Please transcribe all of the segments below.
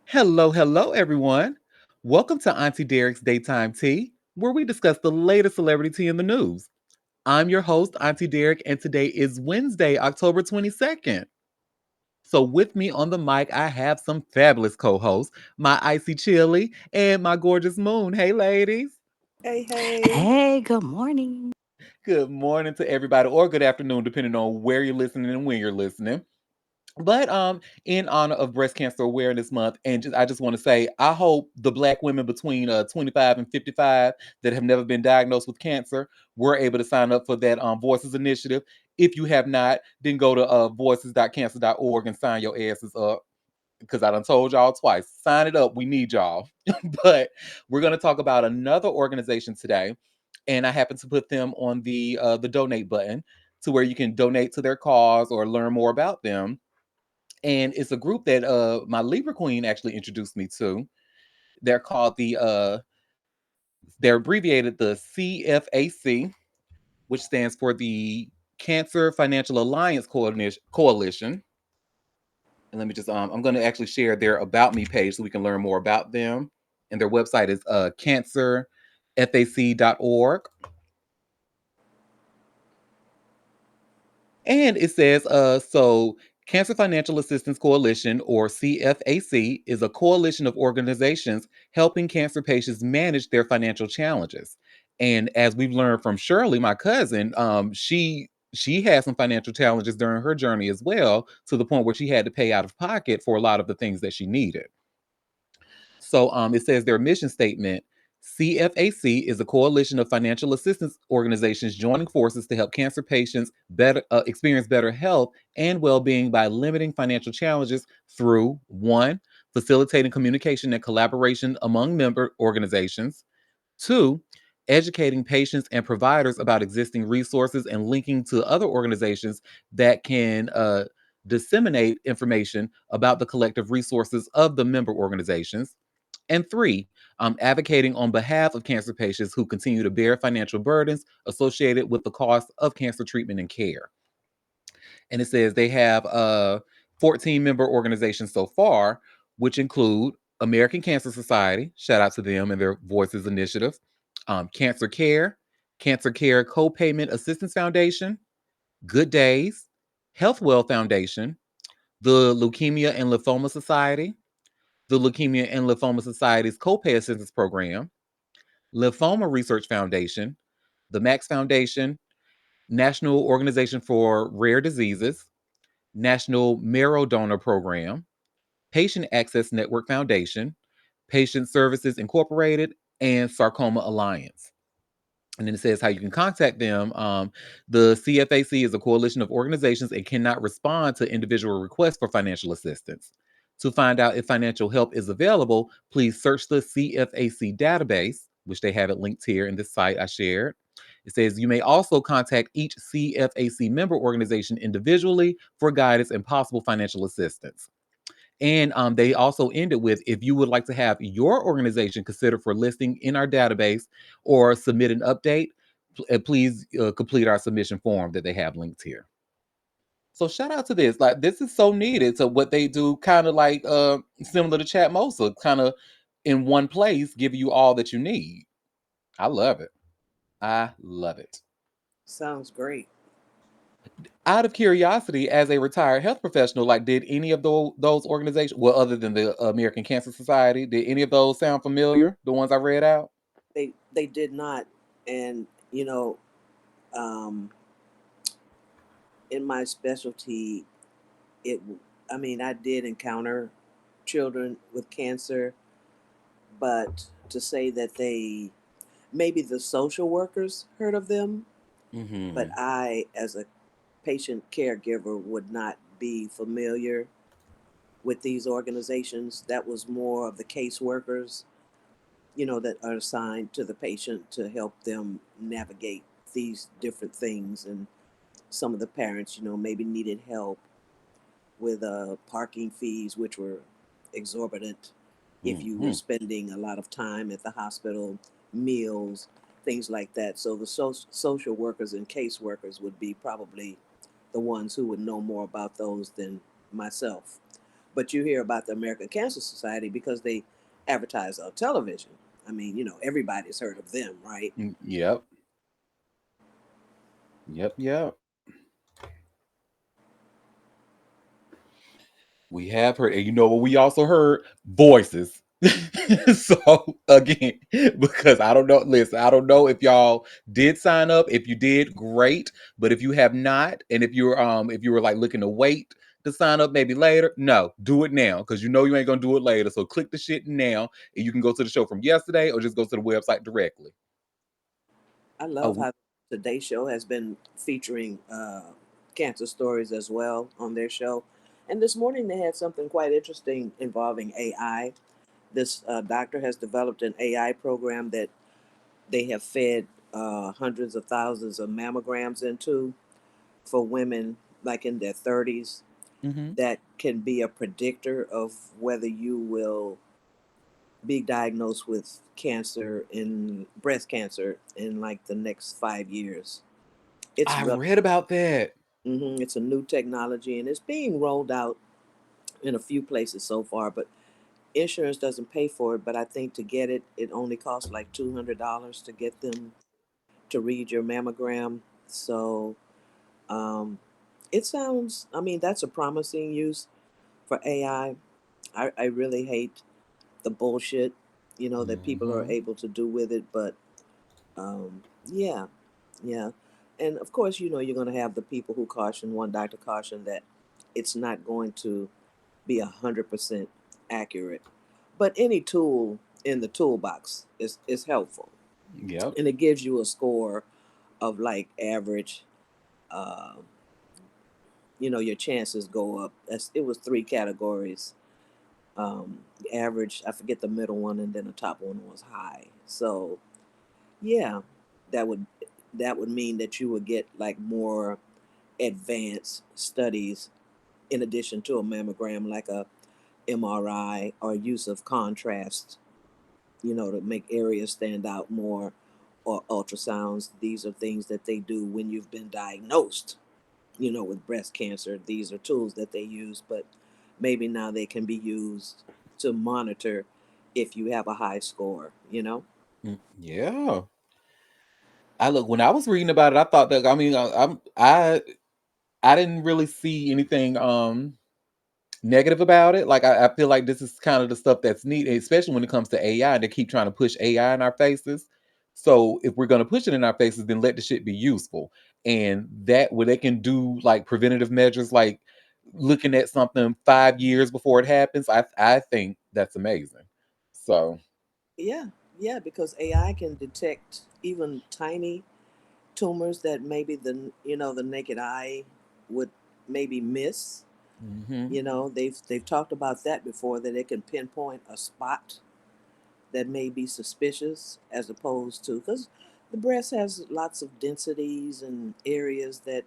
Hello, hello, everyone. Welcome to Auntie Derek's Daytime Tea, where we discuss the latest celebrity tea in the news. I'm your host, Auntie Derek, and today is Wednesday, October 22nd. So, with me on the mic, I have some fabulous co hosts, my Icy Chili and my gorgeous Moon. Hey, ladies. Hey, hey. Hey, good morning. Good morning to everybody, or good afternoon, depending on where you're listening and when you're listening. But in honor of Breast Cancer Awareness Month, and I just want to say, I hope the Black women between 25 and 55 that have never been diagnosed with cancer were able to sign up for that Voices Initiative. If you have not, then go to voices.cancer.org and sign your asses up because I done told y'all twice. Sign it up. We need y'all. But we're going to talk about another organization today, and I happen to put them on the donate button to where you can donate to their cause or learn more about them, and it's a group that my Libra Queen actually introduced me to. They're called they're abbreviated the CFAC, which stands for the Cancer Financial Alliance Coalition. And let me just I'm going to actually share their about me page so we can learn more about them. And their website is cancerfac.org. And it says, Cancer Financial Assistance Coalition, or CFAC, is a coalition of organizations helping cancer patients manage their financial challenges. And as we've learned from Shirley, my cousin, she had some financial challenges during her journey as well, to the point where she had to pay out of pocket for a lot of the things that she needed. So it says their mission statement: CFAC is a coalition of financial assistance organizations joining forces to help cancer patients better experience better health and well-being by limiting financial challenges through one, facilitating communication and collaboration among member organizations; two, educating patients and providers about existing resources and linking to other organizations that can disseminate information about the collective resources of the member organizations; and three, advocating on behalf of cancer patients who continue to bear financial burdens associated with the cost of cancer treatment and care. And it says they have 14 member organizations so far, which include American Cancer Society, shout out to them and their Voices Initiative, Cancer Care Co-Payment Assistance Foundation, Good Days, Health Well Foundation, the Leukemia and Lymphoma Society, the Leukemia and Lymphoma Society's Copay Assistance Program, Lymphoma Research Foundation, the Max Foundation, National Organization for Rare Diseases, National Marrow Donor Program, Patient Access Network Foundation, Patient Services Incorporated, and Sarcoma Alliance. And then it says how you can contact them. The CFAC is a coalition of organizations and cannot respond to individual requests for financial assistance. To find out if financial help is available, please search the CFAC database, which they have it linked here in this site I shared. It says you may also contact each CFAC member organization individually for guidance and possible financial assistance. And they also ended with, if you would like to have your organization considered for listing in our database or submit an update, please complete our submission form that they have linked here. So shout out to this. Like, this is so needed. So what they do, kind of like similar to Chat Mosa, kind of in one place, give you all that you need. I love it. I love it. Sounds great. Out of curiosity, as a retired health professional, like, did any of those organizations, well, other than the American Cancer Society, did any of those sound familiar? The ones I read out? They did not, and um, in my specialty, it. I mean, I did encounter children with cancer, but to say that they maybe the social workers heard of them, but Mm-hmm. I, as a patient caregiver, would not be familiar with these organizations. That was more of the caseworkers, that are assigned to the patient to help them navigate these different things. And some of the parents, maybe needed help with parking fees, which were exorbitant if you were Mm-hmm. spending a lot of time at the hospital, meals, things like that. So the social workers and caseworkers would be probably the ones who would know more about those than myself. But you hear about the American Cancer Society because they advertise on television. I mean, everybody's heard of them, right? Yep. Yep. Yep. We have heard, and you know what? We also heard voices. So again, because I don't know. Listen, I don't know if y'all did sign up. If you did, great. But if you have not, and if you were like looking to wait to sign up maybe later, no, do it now because you know you ain't gonna do it later. So click the shit now, and you can go to the show from yesterday or just go to the website directly. I love Oh, how Today Show has been featuring cancer stories as well on their show. And this morning they had something quite interesting involving AI. This doctor has developed an AI program that they have fed hundreds of thousands of mammograms into for women like in their 30s mm-hmm. that can be a predictor of whether you will be diagnosed with cancer in breast cancer in like the next 5 years. It's I rel- read about that. it's a new technology and it's being rolled out in a few places so far, but insurance doesn't pay for it. But I think to get it, it only costs like $200 to get them to read your mammogram. So um, it sounds, I mean, that's a promising use for AI. I really hate the bullshit, that people are Mm-hmm. able to do with it. But yeah, yeah. And of course, you're going to have the people who caution, one doctor caution that it's not going to be 100% accurate. But any tool in the toolbox is helpful. Yep. And it gives you a score of like average, uh, your chances go up. It was three categories. Average, I forget the middle one, and then the top one was high. So yeah, that would that would mean that you would get like more advanced studies in addition to a mammogram, like a MRI or use of contrast, to make areas stand out more, or ultrasounds. These are things that they do when you've been diagnosed, with breast cancer. These are tools that they use, but maybe now they can be used to monitor if you have a high score. Yeah. I look when I was reading about it, I thought that I mean I didn't really see anything negative about it. Like I feel like this is kind of the stuff that's needed, especially when it comes to AI. They keep trying to push AI in our faces. So if we're gonna push it in our faces, then let the shit be useful. And that where they can do like preventative measures, like looking at something 5 years before it happens, I think that's amazing. So Yeah, yeah, because AI can detect even tiny tumors that maybe the naked eye would maybe miss. hmm They've talked about that before, that it can pinpoint a spot that may be suspicious, as opposed to, because the breast has lots of densities and areas that,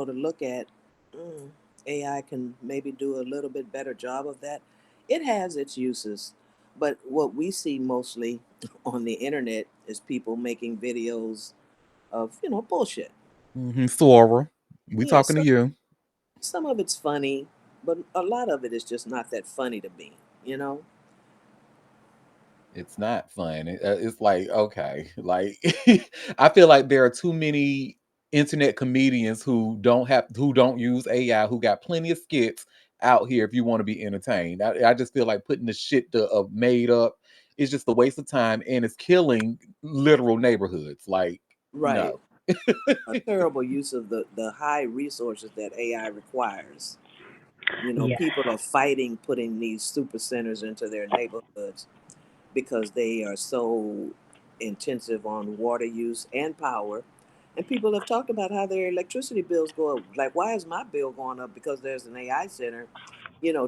to look at. mm, AI can maybe do a little bit better job of that. It has its uses, but what we see mostly on the internet is people making videos of, bullshit. Sora, we Yeah, talking to you. some of it's funny, but a lot of it is just not that funny to me, you know? It's not fun. It's like okay, like I feel like there are too many internet comedians who don't use AI who got plenty of skits out here if you want to be entertained. I just feel like putting the shit made up is just a waste of time and it's killing literal neighborhoods. Like Right. no. A terrible use of the high resources that AI requires. Yes. People are fighting putting these super centers into their neighborhoods because they are so intensive on water use and power. And people have talked about how their electricity bills go up. Like, why is my bill going up because there's an AI center,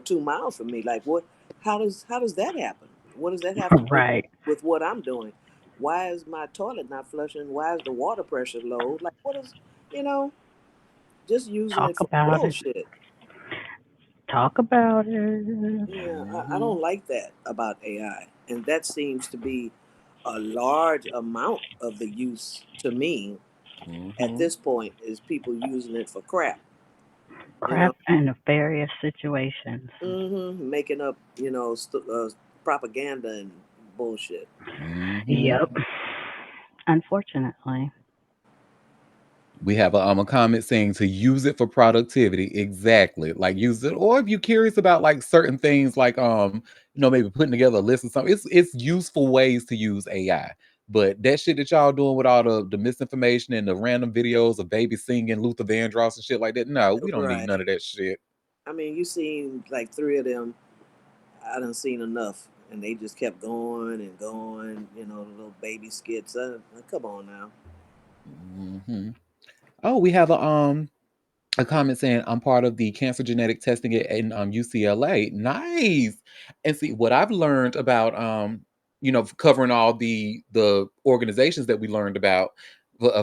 2 miles from me? Like, what? How does that happen? What does that have to do Right. with what I'm doing? Why is my toilet not flushing? Why is the water pressure low? Like, what is, you know, just using Talk it for about it. bullshit. Talk about it. Yeah, I hmm don't like that about AI. And that seems to be a large amount of the use to me at hmm this point, is people using it for crap. You know, Crap and nefarious situations. making up, propaganda and bullshit. Hmm. Yep. Unfortunately. We have a comment saying to use it for productivity. Exactly. Like use it, or if you're curious about like certain things, like maybe putting together a list or something. It's useful ways to use AI. But that shit that y'all doing with all the misinformation and the random videos of babies singing Luther Vandross and shit like that, no, we don't need none Right. of that shit. I mean, you seen like three of them. I done seen enough, and they just kept going and going. The little baby skits. Come on now. Hmm. Oh, we have a comment saying I'm part of the cancer genetic testing in UCLA. Nice. And see what I've learned about covering all the organizations that we learned about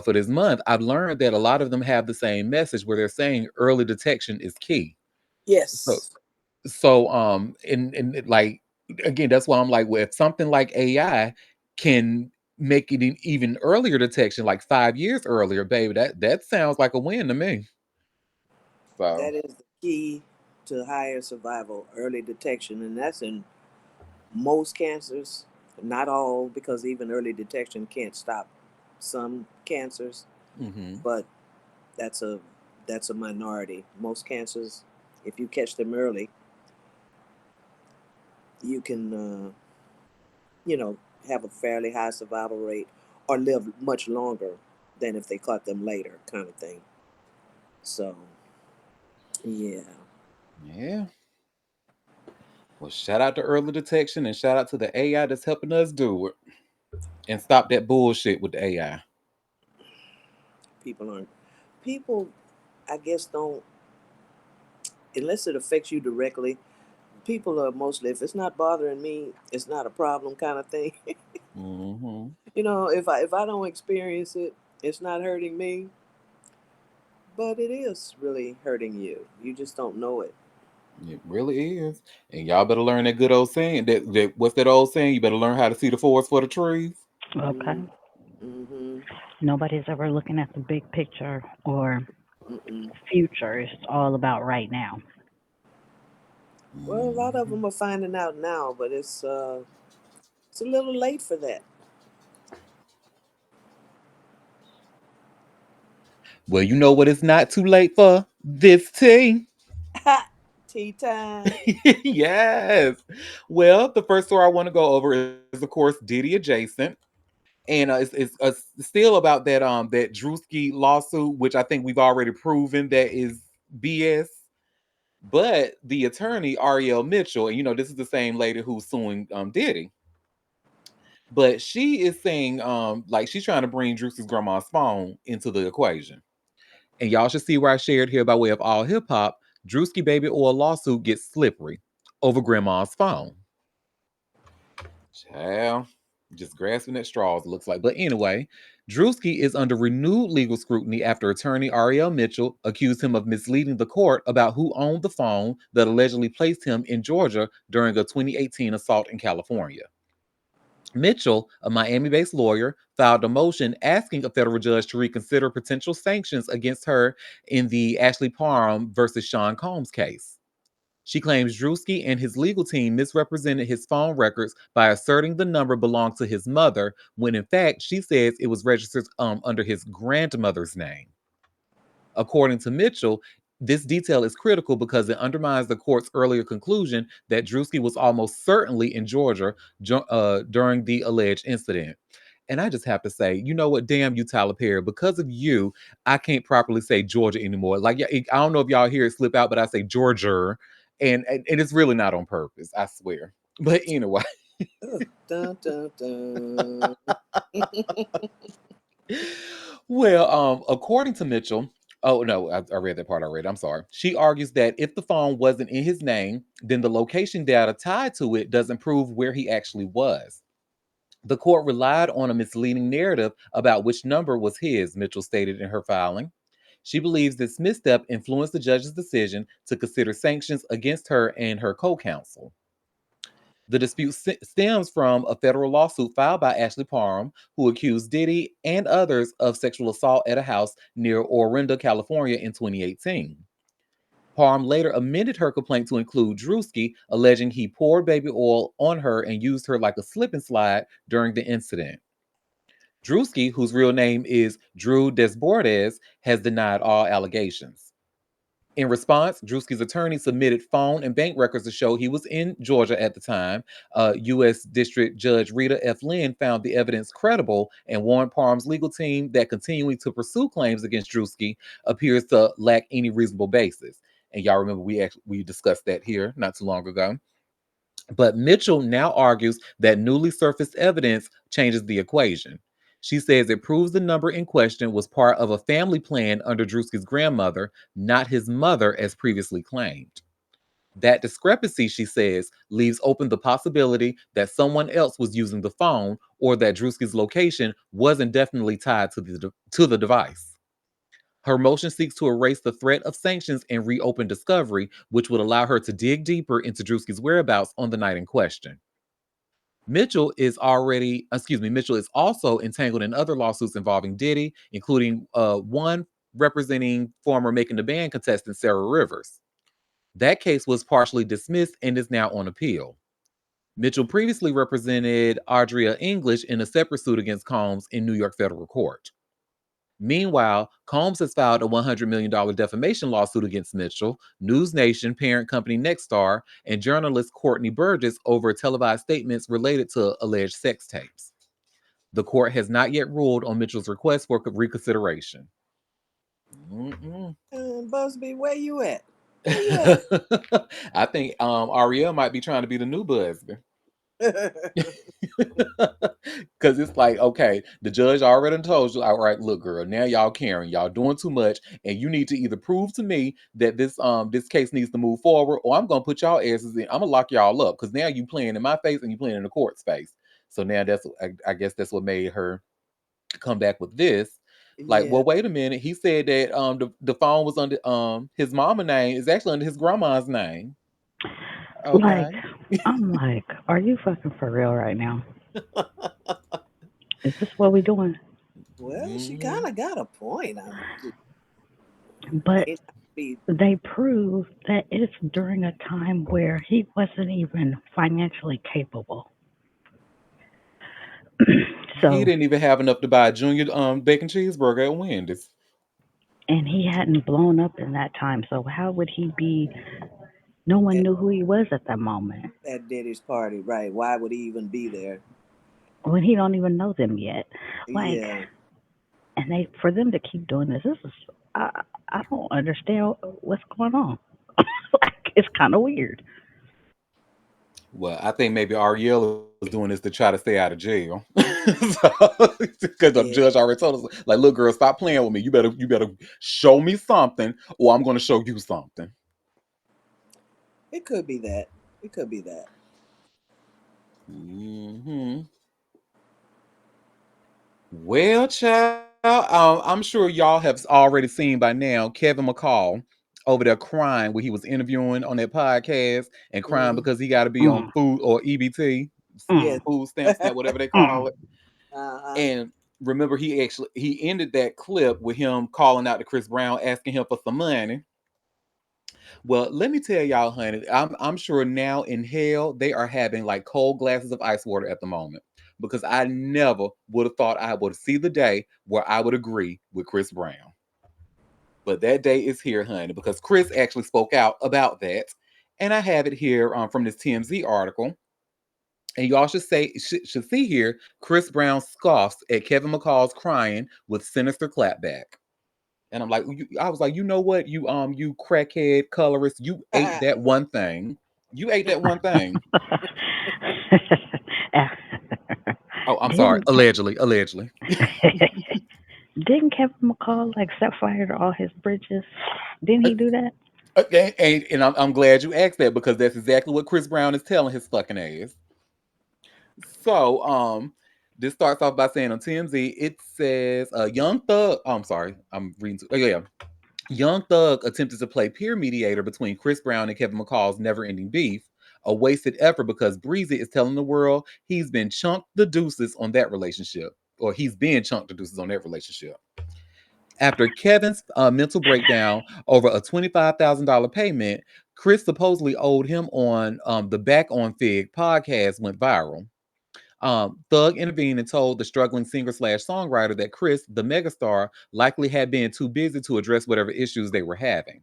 for this month. I've learned that a lot of them have the same message where they're saying early detection is key. So Yes, like again, that's why I'm like, well, if something like AI can make it an even earlier detection, like 5 years earlier, baby, that sounds like a win to me. So. that is the key to higher survival, early detection, and that's in most cancers. Not all, because even early detection can't stop some cancers, Hmm. but that's a that's a minority. Most cancers, if you catch them early, you can you know have a fairly high survival rate or live much longer than if they caught them later, kind of thing. So yeah, Yeah. Well, shout out to early detection and shout out to the AI that's helping us do it and stop that bullshit with the AI. people aren't people. I guess don't, unless it affects you directly. People are mostly, if it's not bothering me, it's not a problem, kind of thing. Hmm. If I don't experience it, it's not hurting me, but it is really hurting you. You just don't know it. It really is. And y'all better learn that good old saying. That what's that old saying? You better learn how to see the forest for the trees. Mm, Okay. mm-hmm. Nobody's ever looking at the big picture or Mm-mm. future. It's all about right now. Well, a lot of Hmm. them are finding out now, but it's a little late for that. Well, you know what it's not too late for? This tea. Tea time. Yes. Well, the first story I want to go over is, of course, Diddy adjacent. And it's still about that Drewski lawsuit, which I think we've already proven that is BS. But the attorney Ariel Mitchell, and this is the same lady who's suing Diddy, but she is saying like she's trying to bring Drewski's grandma's phone into the equation. And y'all should see where I shared here by way of all hip hop. Drewski baby oil lawsuit gets slippery over grandma's phone. Child, just grasping at straws, it looks like. But anyway, Drewski is under renewed legal scrutiny after attorney Ariel Mitchell accused him of misleading the court about who owned the phone that allegedly placed him in Georgia during a 2018 assault in California. Mitchell, a Miami based lawyer, filed a motion asking a federal judge to reconsider potential sanctions against her in the Ashley Parham versus Sean Combs case. She claims Drewski and his legal team misrepresented his phone records by asserting the number belonged to his mother, when in fact she says it was registered under his grandmother's name. According to Mitchell, this detail is critical because it undermines the court's earlier conclusion that Drewski was almost certainly in Georgia during the alleged incident. And I just have to say, you know what? Damn you, Tyler Perry. Because of you, I can't properly say Georgia anymore. Like, yeah, I don't know if y'all hear it slip out, but I say Georgia, and it's really not on purpose. I swear. But anyway, Oh, dun, dun, dun. well, according to Mitchell, oh no, I read that part already. I'm sorry. She argues that if the phone wasn't in his name, then the location data tied to it doesn't prove where he actually was. The court relied on a misleading narrative about which number was his, Mitchell stated in her filing. She believes this misstep influenced the judge's decision to consider sanctions against her and her co counsel. The dispute stems from a federal lawsuit filed by Ashley Parham, who accused Diddy and others of sexual assault at a house near Orinda, California in 2018. Parham later amended her complaint to include Drewski, alleging he poured baby oil on her and used her like a slip and slide during the incident. Drewski, whose real name is Drew Desbordes, has denied all allegations. In response, Drewski's attorney submitted phone and bank records to show he was in Georgia at the time. U.S. District Judge Rita F. Lynn found the evidence credible and warned Parham's legal team that continuing to pursue claims against Drewski appears to lack any reasonable basis. And y'all remember we discussed that here not too long ago. But Mitchell now argues that newly surfaced evidence changes the equation. She says it proves the number in question was part of a family plan under Drewski's grandmother, not his mother, as previously claimed. That discrepancy, she says, leaves open the possibility that someone else was using the phone or that Drewski's location wasn't definitely tied to the device. Her motion seeks to erase the threat of sanctions and reopen discovery, which would allow her to dig deeper into Drewski's whereabouts on the night in question. Mitchell is also entangled in other lawsuits involving Diddy, including one representing former Making the Band contestant Sarah Rivers. That case was partially dismissed and is now on appeal. Mitchell previously represented Audria English in a separate suit against Combs in New York federal court. Meanwhile, Combs has filed a $100 million defamation lawsuit against Mitchell, News Nation, parent company Nexstar, and journalist Courtney Burgess over televised statements related to alleged sex tapes. The court has not yet ruled on Mitchell's request for reconsideration. Busby, where you at? Where you at? I think Ariel might be trying to be the new Busby. Because it's like, okay, the judge already told you, all right, look, girl, now y'all caring, y'all doing too much, and you need to either prove to me that this case needs to move forward, or I'm gonna put y'all asses in. I'm gonna lock y'all up because now you playing in my face and you playing in the court's face. So now I guess that's what made her come back with this. Like, Yeah. well, wait a minute. He said that the phone was under his mama name is actually under his grandma's name. Like, Okay. I'm like, are you fucking for real right now? Is this what we doing? Well, she Mhm. kind of got a point. But May not be they prove that it's during a time where he wasn't even financially capable. He So, didn't even have enough to buy a junior bacon cheeseburger at Wendy's. and he hadn't blown up in that time. So, how would he be? No one at, knew who he was at that moment at Diddy's party, right? Why would he even be there? when he don't even know them yet. Like, Yeah, and they for them to keep doing this. This is I I don't understand what's going on. Like, it's kind of weird. Well, I think maybe Ariel is doing this to try to stay out of jail. Because the judge yeah, already told us, like, look, girl, stop playing with me. You better show me something, or I'm gonna show you something. it could be that. It could be that. Hmm. Well, child, I'm sure y'all have already seen by now Kevin McCall over there crying when he was interviewing on that podcast and crying Mm, because he got to be on Mm, food or EBT, mm, yes. food stamp, whatever they call mm. it. Uh-huh. And remember, he ended that clip with him calling out to Chris Brown, asking him for some money. Well, let me tell y'all, honey, I'm sure now in hell they are having like cold glasses of ice water at the moment because I never would have thought I would see the day where I would agree with Chris Brown. But that day is here, honey, because Chris actually spoke out about that, and I have it here from this TMZ article. And y'all should see here Chris Brown scoffs at Kevin McCall's crying with sinister clapback. And I'm like, I was like, you know what, you crackhead colorist, you ate that one thing. You ate that one thing. Oh, I'm sorry. didn't Allegedly. didn't Kevin McCall like set fire to all his bridges? Didn't he do that? And I'm glad you asked that because that's exactly what Chris Brown is telling his fucking ass. So, this starts off by saying on TMZ, it says, Young Thug. Oh, I'm sorry. I'm reading. Yeah. Young Thug attempted to play peer mediator between Chris Brown and Kevin McCall's never ending beef, a wasted effort because Breezy is telling the world he's been chunked the deuces on that relationship, or he's being chunked the deuces on that relationship. After Kevin's mental breakdown over a $25,000 payment, Chris supposedly owed him on the Back on Fig podcast went viral. Thug intervened and told the struggling singer slash songwriter that Chris, the megastar, likely had been too busy to address whatever issues they were having.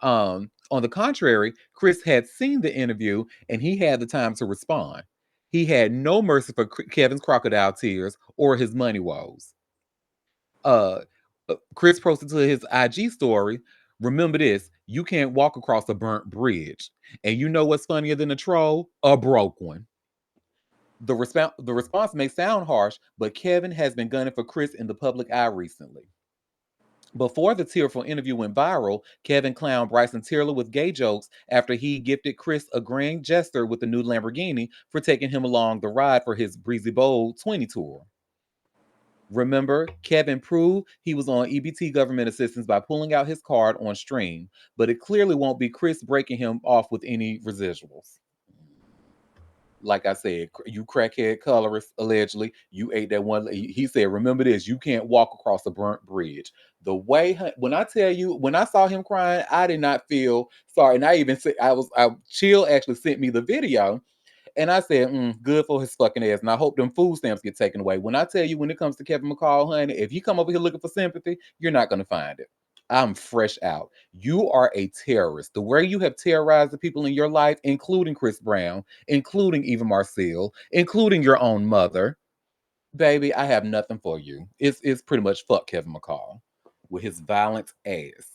On the contrary, Chris had seen the interview and he had the time to respond. He had no mercy for Kevin's crocodile tears or his money woes. Uh, Chris posted to his IG story, remember this, you can't walk across a burnt bridge. And you know what's funnier than a troll? A broke one. The response may sound harsh, but Kevin has been gunning for Chris in the public eye recently. Before the tearful interview went viral, Kevin clowned Bryson Tiller with gay jokes after he gifted Chris a grand gesture with the new Lamborghini for taking him along the ride for his Breezy Bowl 20 tour. Remember, Kevin proved he was on EBT government assistance by pulling out his card on stream, but it clearly won't be Chris breaking him off with any residuals. Like I said, you crackhead colorist, allegedly, you ate that one. He said, remember this, you can't walk across a burnt bridge. The way, when I tell you, when I saw him crying, I did not feel sorry. And I even said, Chill actually sent me the video. And I said, good for his fucking ass. And I hope them food stamps get taken away. When I tell you, when it comes to Kevin McCall, honey, if you come over here looking for sympathy, you're not going to find it. I'm fresh out. You are a terrorist. The way you have terrorized the people in your life, including Chris Brown, including Eva Marcille, including your own mother, baby, I have nothing for you. It's pretty much fuck Kevin McCall with his violent ass.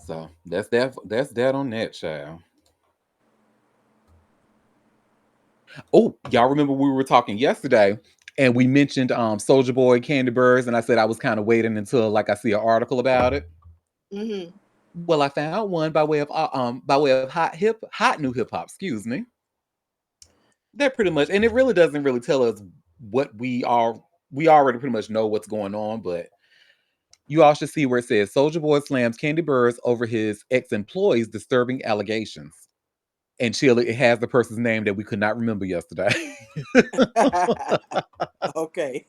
So that's that. That's that on that, child. Oh, y'all remember we were talking yesterday and we mentioned Soldier Boy Candy Birds, and I said I was kind of waiting until like I see an article about it. Mm-hmm. Well, I found one by way of hot new hip hop. Excuse me. They're pretty much, and it really doesn't really tell us what we are. We already pretty much know what's going on, but you all should see where it says Soldier Boy slams Candy Birds over his ex employees' disturbing allegations. And chill, it has the person's name that we could not remember yesterday. Okay.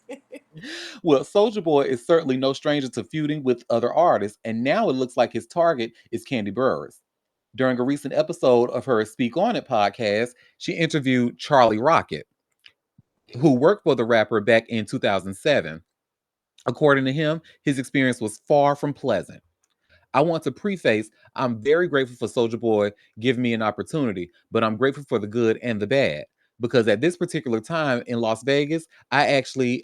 Well, Soldier Boy is certainly no stranger to feuding with other artists, and now it looks like his target is Candy Burrs. During a recent episode of her Speak On It podcast, she interviewed Charlie Rocket, who worked for the rapper back in 2007. According to him, his experience was far from pleasant. I want to preface, I'm very grateful for Soldier Boy giving me an opportunity, but I'm grateful for the good and the bad. Because at this particular time in Las Vegas, I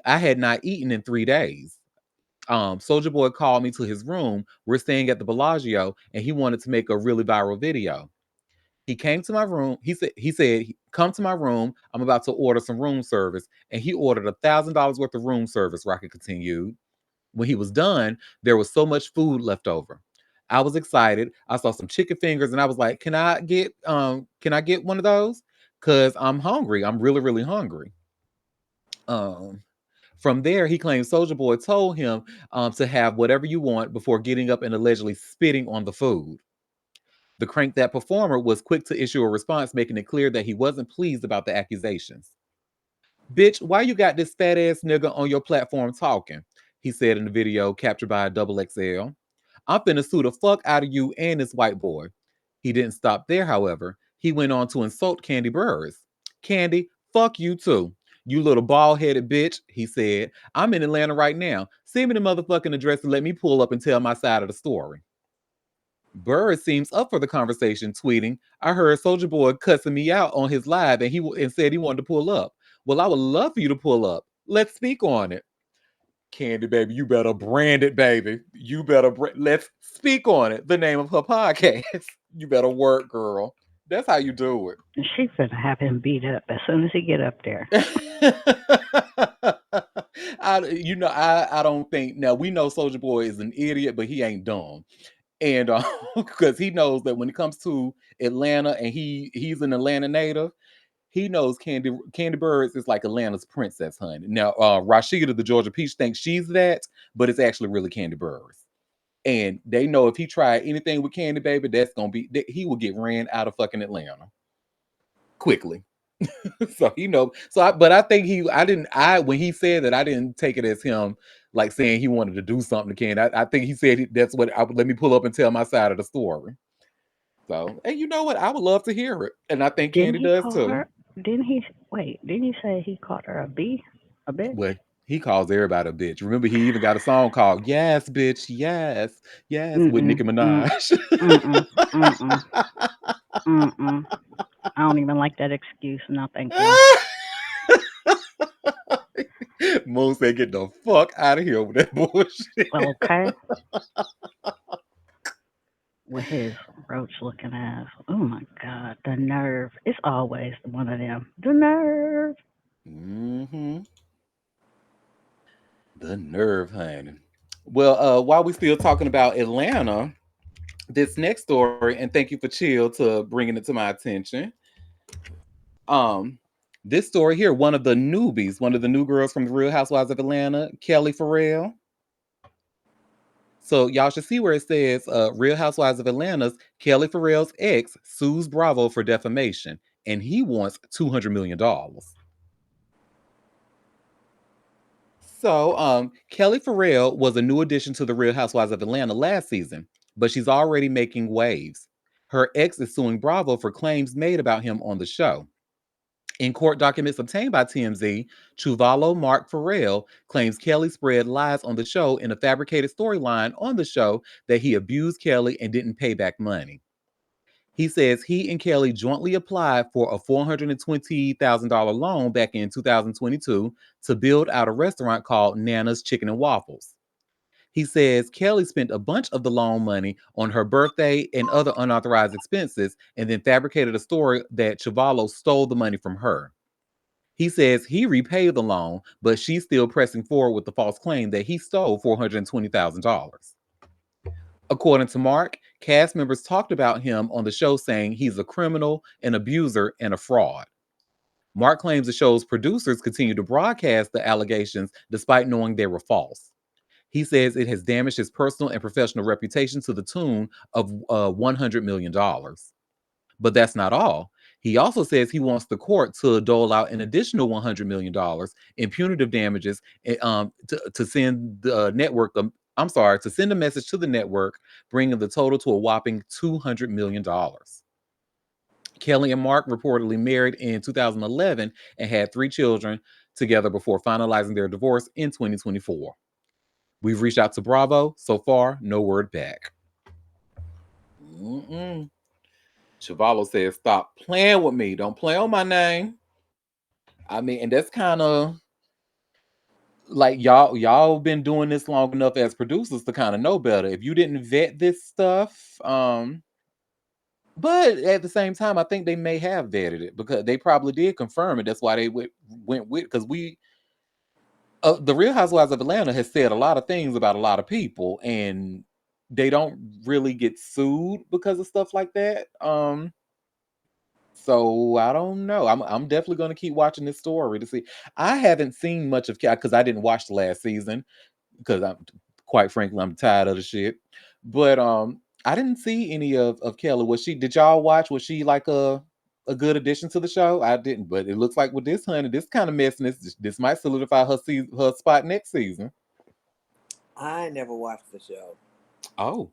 had not eaten in 3 days. Soldier Boy called me to his room. We're staying at the Bellagio, and he wanted to make a really viral video. He came to my room. He said, come to my room. I'm about to order some room service. And he ordered $1,000 worth of room service, Rocket continued. When he was done, there was so much food left over. I was excited. I saw some chicken fingers and I was like, can I get one of those? Cause I'm hungry. I'm really, really hungry. Um from there, he claims Soldier Boy told him to have whatever you want before getting up and allegedly spitting on the food. The Crank That performer was quick to issue a response, making it clear that he wasn't pleased about the accusations. Bitch, why you got this fat ass nigga on your platform talking? He said in the video captured by a double XL. I'm finna sue the fuck out of you and this white boy. He didn't stop there, however. He went on to insult Candy Burrs. Candy, fuck you too. You little bald headed bitch, he said. I'm in Atlanta right now. Send me the motherfucking address and let me pull up and tell my side of the story. Bird seems up for the conversation, tweeting, I heard Soldier Boy cussing me out on his live and said he wanted to pull up. Well, I would love for you to pull up. Let's speak on it. Candy, baby, you better brand it, baby. Let's speak on it. The name of her podcast. You better work, girl. That's how you do it. She's gonna have him beat up as soon as he get up there. I don't think now we know Soldier Boy is an idiot, but he ain't dumb. And because he knows that when it comes to Atlanta and he's an Atlanta native, he knows Candy Birds is like Atlanta's princess, honey. Now, Rashida, the Georgia Peach, thinks she's that, but it's actually really Candy Birds. And they know if he tried anything with Candy Baby, that's gonna be he will get ran out of fucking Atlanta quickly. So he know. But I think I didn't. When he said that, I didn't take it as him like saying he wanted to do something to Candy. I think he said that's what I would let me pull up and tell my side of the story. So, and you know what? I would love to hear it, and I think Didn't Candy he does call too. her? Didn't he? Wait, didn't he say he called her a B? A bitch? Well, he calls everybody a bitch. Remember, he even got a song called "Yes, Bitch, Yes, Yes" with Mm-mm. Nicki Mm. Minaj. Mm-mm. Mm-mm. Mm-mm. I don't even like that excuse. No, thank you. Moon said, "Get the fuck out of here with that bullshit." Okay. With his roach looking ass. Oh my god, the nerve. It's always one of them. The nerve. Hmm. The nerve, honey. Well, while we still talking about Atlanta, this next story, and thank you for Chill to bringing it to my attention. Um, this story here, one of the newbies, one of the new girls from the Real Housewives of Atlanta, Kelly Farrell. So y'all should see where it says Real Housewives of Atlanta's Kelly Farrell's ex sues Bravo for defamation, and he wants $200 million. So, Kelly Farrell was a new addition to the Real Housewives of Atlanta last season, but she's already making waves. Her ex is suing Bravo for claims made about him on the show. In court documents obtained by TMZ, Chuvalo Mark Farrell claims Kelly spread lies on the show in a fabricated storyline on the show that he abused Kelly and didn't pay back money. He says he and Kelly jointly applied for a $420,000 loan back in 2022 to build out a restaurant called Nana's Chicken and Waffles. He says Kelly spent a bunch of the loan money on her birthday and other unauthorized expenses and then fabricated a story that Chuvalo stole the money from her. He says he repaid the loan, but she's still pressing forward with the false claim that he stole $420,000. According to Mark, cast members talked about him on the show saying he's a criminal, an abuser, and a fraud. Mark claims the show's producers continue to broadcast the allegations despite knowing they were false. He says it has damaged his personal and professional reputation to the tune of $100 million. But that's not all. He also says he wants the court to dole out an additional $100 million in punitive damages to send the network. I'm sorry, to send a message to the network, bringing the total to a whopping $200 million. Kelly and Mark reportedly married in 2011 and had 3 children together before finalizing their divorce in 2024. We've reached out to Bravo. So far, no word back. Mm-mm. Chuvalo says, "Stop playing with me. Don't play on my name." I mean, and that's kind of like y'all been doing this long enough as producers to kind of know better. If you didn't vet this stuff, but at the same time, I think they may have vetted it because they probably did confirm it. That's why they went with because the Real Housewives of Atlanta has said a lot of things about a lot of people, and they don't really get sued because of stuff like that. So I don't know. I'm definitely going to keep watching this story to see. I haven't seen much of Cat because I didn't watch the last season because I'm quite frankly I'm tired of the shit. But I didn't see any of Kelly. Was she? Did y'all watch? Was she like a good addition to the show? I didn't, but it looks like with this honey, this kind of messiness, this might solidify her spot next season. I never watched the show. Oh.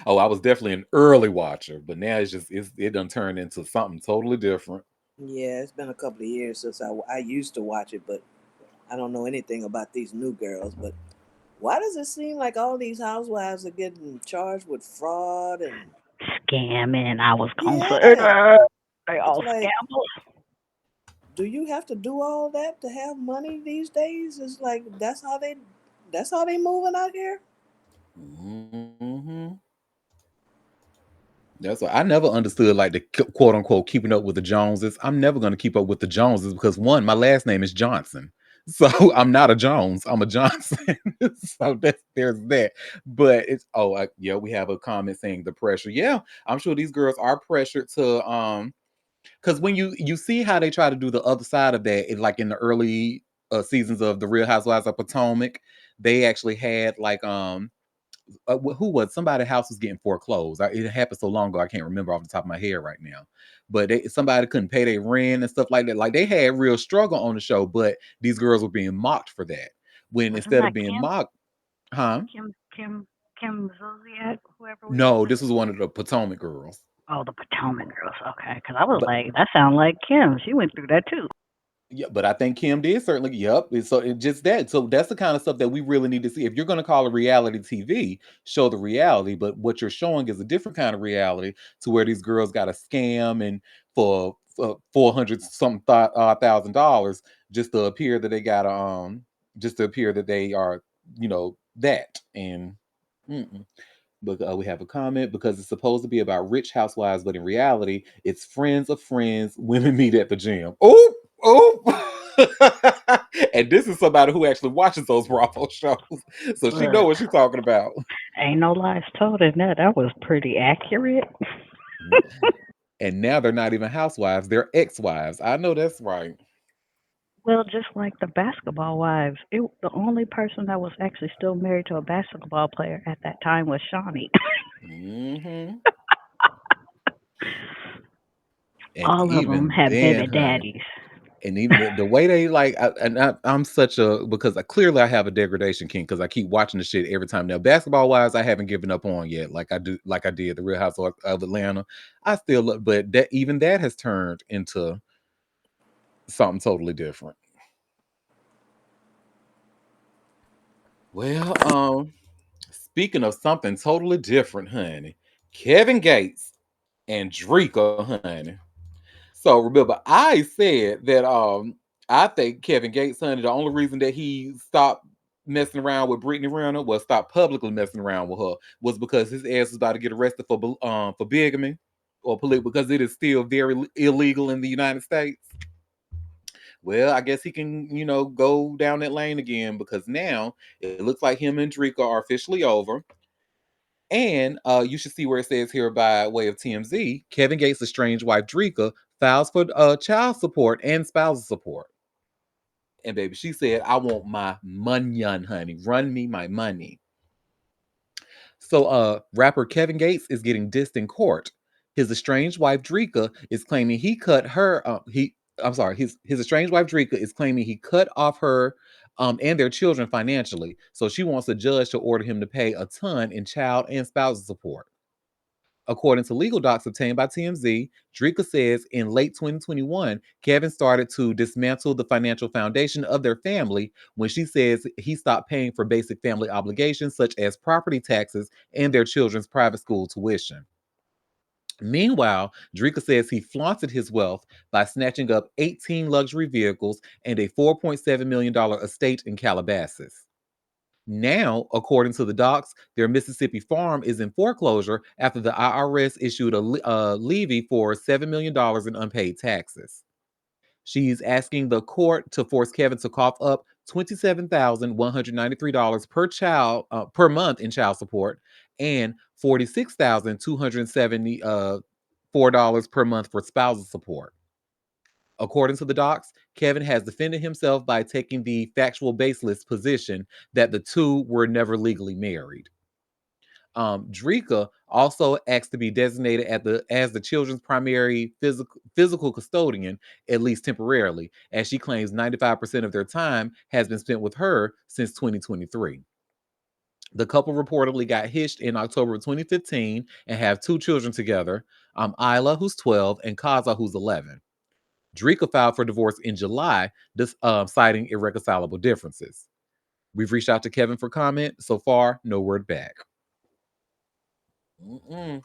Oh, I was definitely an early watcher, but now it done turned into something totally different. Yeah, it's been a couple of years since I used to watch it, but I don't know anything about these new girls. But why does it seem like all these housewives are getting charged with fraud and Scamming. I was gonna say yeah, that. They it's all like, scammers. do you have to do all that to have money these days? It's like that's how they moving out here. Hmm. That's why I never understood like the quote unquote keeping up with the Joneses. I'm never going to keep up with the Joneses because one, my last name is Johnson. So I'm not a Jones. I'm a Johnson. So there's that. But it's yeah, we have a comment saying the pressure. Yeah, I'm sure these girls are pressured to because when you see how they try to do the other side of that, like in the early seasons of the Real Housewives of Potomac, they actually had like who was somebody's house was getting foreclosed. It happened so long ago I can't remember off the top of my head right now. But somebody couldn't pay their rent and stuff like that. Like they had real struggle on the show, but these girls were being mocked for that. When Wasn't instead that of being Kim? mocked, huh? Kim Zolciak, whoever was No, on it? this was one of the Potomac girls. Oh, the Potomac girls. Okay, because I was But like, that sounds like Kim. She went through that too. yeah, but I think Kim did certainly. Yep. So it just that. So that's the kind of stuff that we really need to see. If you're going to call it reality TV, show the reality. But what you're showing is a different kind of reality to where these girls got a scam and for 400 something $1,000 just to appear that they got just to appear that they are that and. Mm-mm. But we have a comment because it's supposed to be about rich housewives, but in reality, it's friends of friends. Women meet at the gym. Oh, oh. And this is somebody who actually watches those Bravo shows, so she know Look, what she's talking about. ain't no lies told in that. That was pretty accurate. And now they're not even housewives; they're ex-wives. I know that's right. Well, just like the basketball wives, the only person that was actually still married to a basketball player at that time was Shawnee. Hmm. And All of them even had then, baby honey. daddies. And even the way they like, I'm such a because clearly I have a degradation king because I keep watching the shit every time. Now, basketball wise, I haven't given up on yet, like I did the Real Housewives of Atlanta. I still love, but that even that has turned into something totally different. Well, speaking of something totally different, honey, Kevin Gates and Drika, honey. So remember, I said that I think Kevin Gates, honey, the only reason that he stopped messing around with Brittany Renner, was stop publicly messing around with her, was because his ass was about to get arrested for bigamy or because it is still very illegal in the United States. Well, I guess he can, go down that lane again because now it looks like him and Drika are officially over. And you should see where it says here by way of TMZ, Kevin Gates' estranged wife Drika files for child support and spousal support. And baby, she said, I want my money, honey. Run me my money. So rapper Kevin Gates is getting dissed in court. His estranged wife Drika is claiming he cut her he I'm sorry, his estranged wife Drika is claiming he cut off her and their children financially. So she wants a judge to order him to pay a ton in child and spousal support. According to legal docs obtained by TMZ, Drika says in late 2021, Kevin started to dismantle the financial foundation of their family when she says he stopped paying for basic family obligations such as property taxes and their children's private school tuition. Meanwhile, Drika says he flaunted his wealth by snatching up 18 luxury vehicles and a $4.7 million estate in Calabasas. Now, according to the docs, their Mississippi farm is in foreclosure after the IRS issued a levy for $7 million dollars in unpaid taxes. She's asking the court to force Kevin to cough up $27,193 per child per month in child support and $46,274 per month for spousal support. According to the docs, Kevin has defended himself by taking the factual baseless position that the two were never legally married. Drika also asked to be designated as the children's primary physical custodian, at least temporarily, as she claims 95% of their time has been spent with her since 2023. The couple reportedly got hitched in October of 2015 and have two children together, Isla, who's 12, and Kaza, who's 11. Drika filed for divorce in July, citing irreconcilable differences. We've reached out to Kevin for comment. So far, no word back. Mm-mm.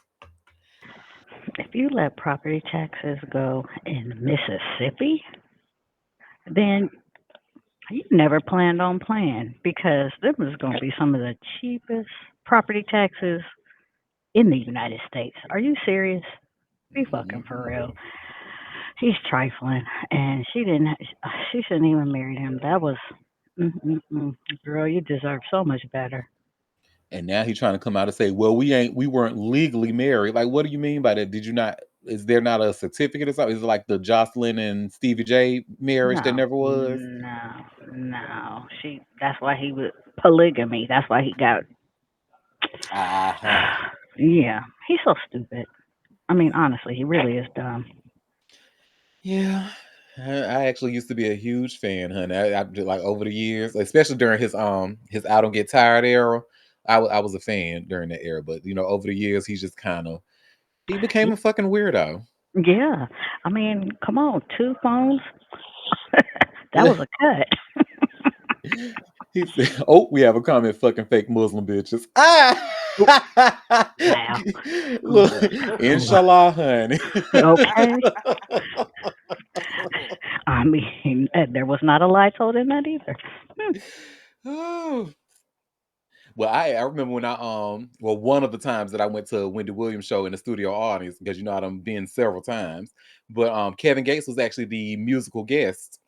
If you let property taxes go in Mississippi, then you never planned on playing because them is going to be some of the cheapest property taxes in the United States. Are you serious? Be fucking for Mm-hmm. real. He's trifling, and she didn't. She shouldn't even married him. That was, mm-mm-mm. Girl, you deserve so much better. And now he's trying to come out and say, "Well, we weren't legally married." Like, what do you mean by that? Did you not? Is there not a certificate or something? Is it like the Jocelyn and Stevie J marriage that No, never was? no, no. She. That's why he was polygamy. That's why he got. Uh-huh. Yeah, he's so stupid. I mean, honestly, he really is dumb. Yeah. I actually used to be a huge fan, honey. I did, like over the years, especially during his I Don't Get Tired era. I was a fan during that era, but over the years he just kind of he became Y- a fucking weirdo. Yeah, I mean, come on, two phones. That was a cut. He said, "Oh, we have a comment. Fucking fake Muslim bitches." Oop, Ah, wow. look, Ugh, ugh. inshallah, honey. Okay. I mean, there was not a lie told in that either. Hmm. Oh. Well, I remember when one of the times that I went to a Wendy Williams show in the studio audience, because I've been several times. But Kevin Gates was actually the musical guest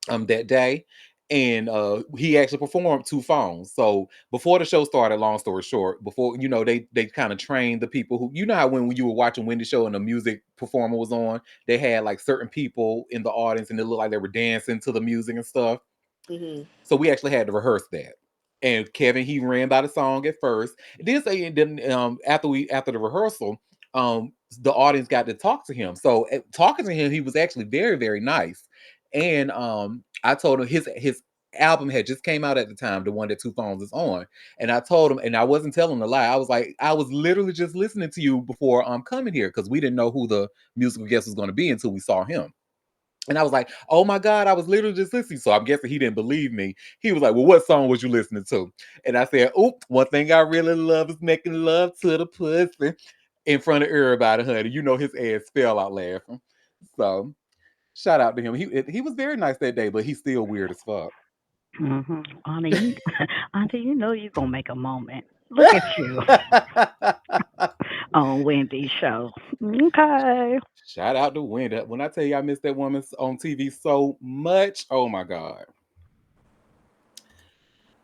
that day, and he actually performed two phones. So before the show started, long story short, before they kind of trained the people who, how when you were watching Wendy show and the music performer was on, they had like certain people in the audience and it looked like they were dancing to the music and stuff. Hmm. So we actually had to rehearse that. And Kevin, he ran by the song at first. It did say, and then after the rehearsal, the audience got to talk to him. So talking to him, he was actually very, very nice. And I told him his album had just came out at the time, the one that Two Phones is on. And I told him, and I wasn't telling a lie. I was like, I was literally just listening to you before coming here, because we didn't know who the musical guest was going to be until we saw him. And I was like, oh my God, I was literally just listening. So I'm guessing he didn't believe me. He was like, well, what song was you listening to? And I said, oop, one thing I really love is making love to the pussy in front of everybody, honey. His ass fell out laughing. So shout out to him. He was very nice that day, but he's still weird as fuck. Hmm. Auntie, Auntie, you know you're gonna make a moment. Look at you on Wendy's show. Okay. Shout out to Wendy. When I tell you I miss that woman on TV so much, oh my God.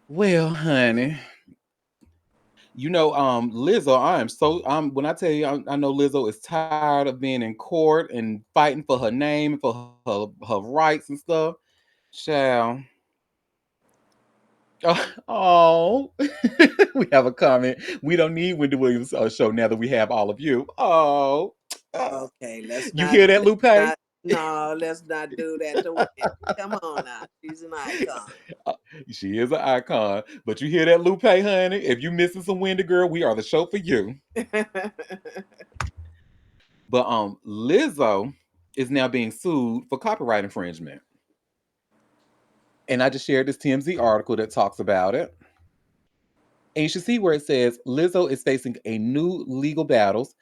Well, honey, Lizzo, I am so when I tell you I know Lizzo is tired of being in court and fighting for her name and for her rights and stuff. Child. Oh, we have a comment. We don't need Wendy Williams show now that we have all of you. Oh, Okay, let's you not hear that, let's Lupe? not no, let's not do that to Wendy. Come on now. She's an icon. Uh, she is an icon. But you hear that, Lupe, honey? If you missing some Wendy, girl, we are the show for you. But Lizzo is now being sued for copyright infringement. And I just shared this TMZ article that talks about it. And you should see where it says Lizzo is facing a new legal battles.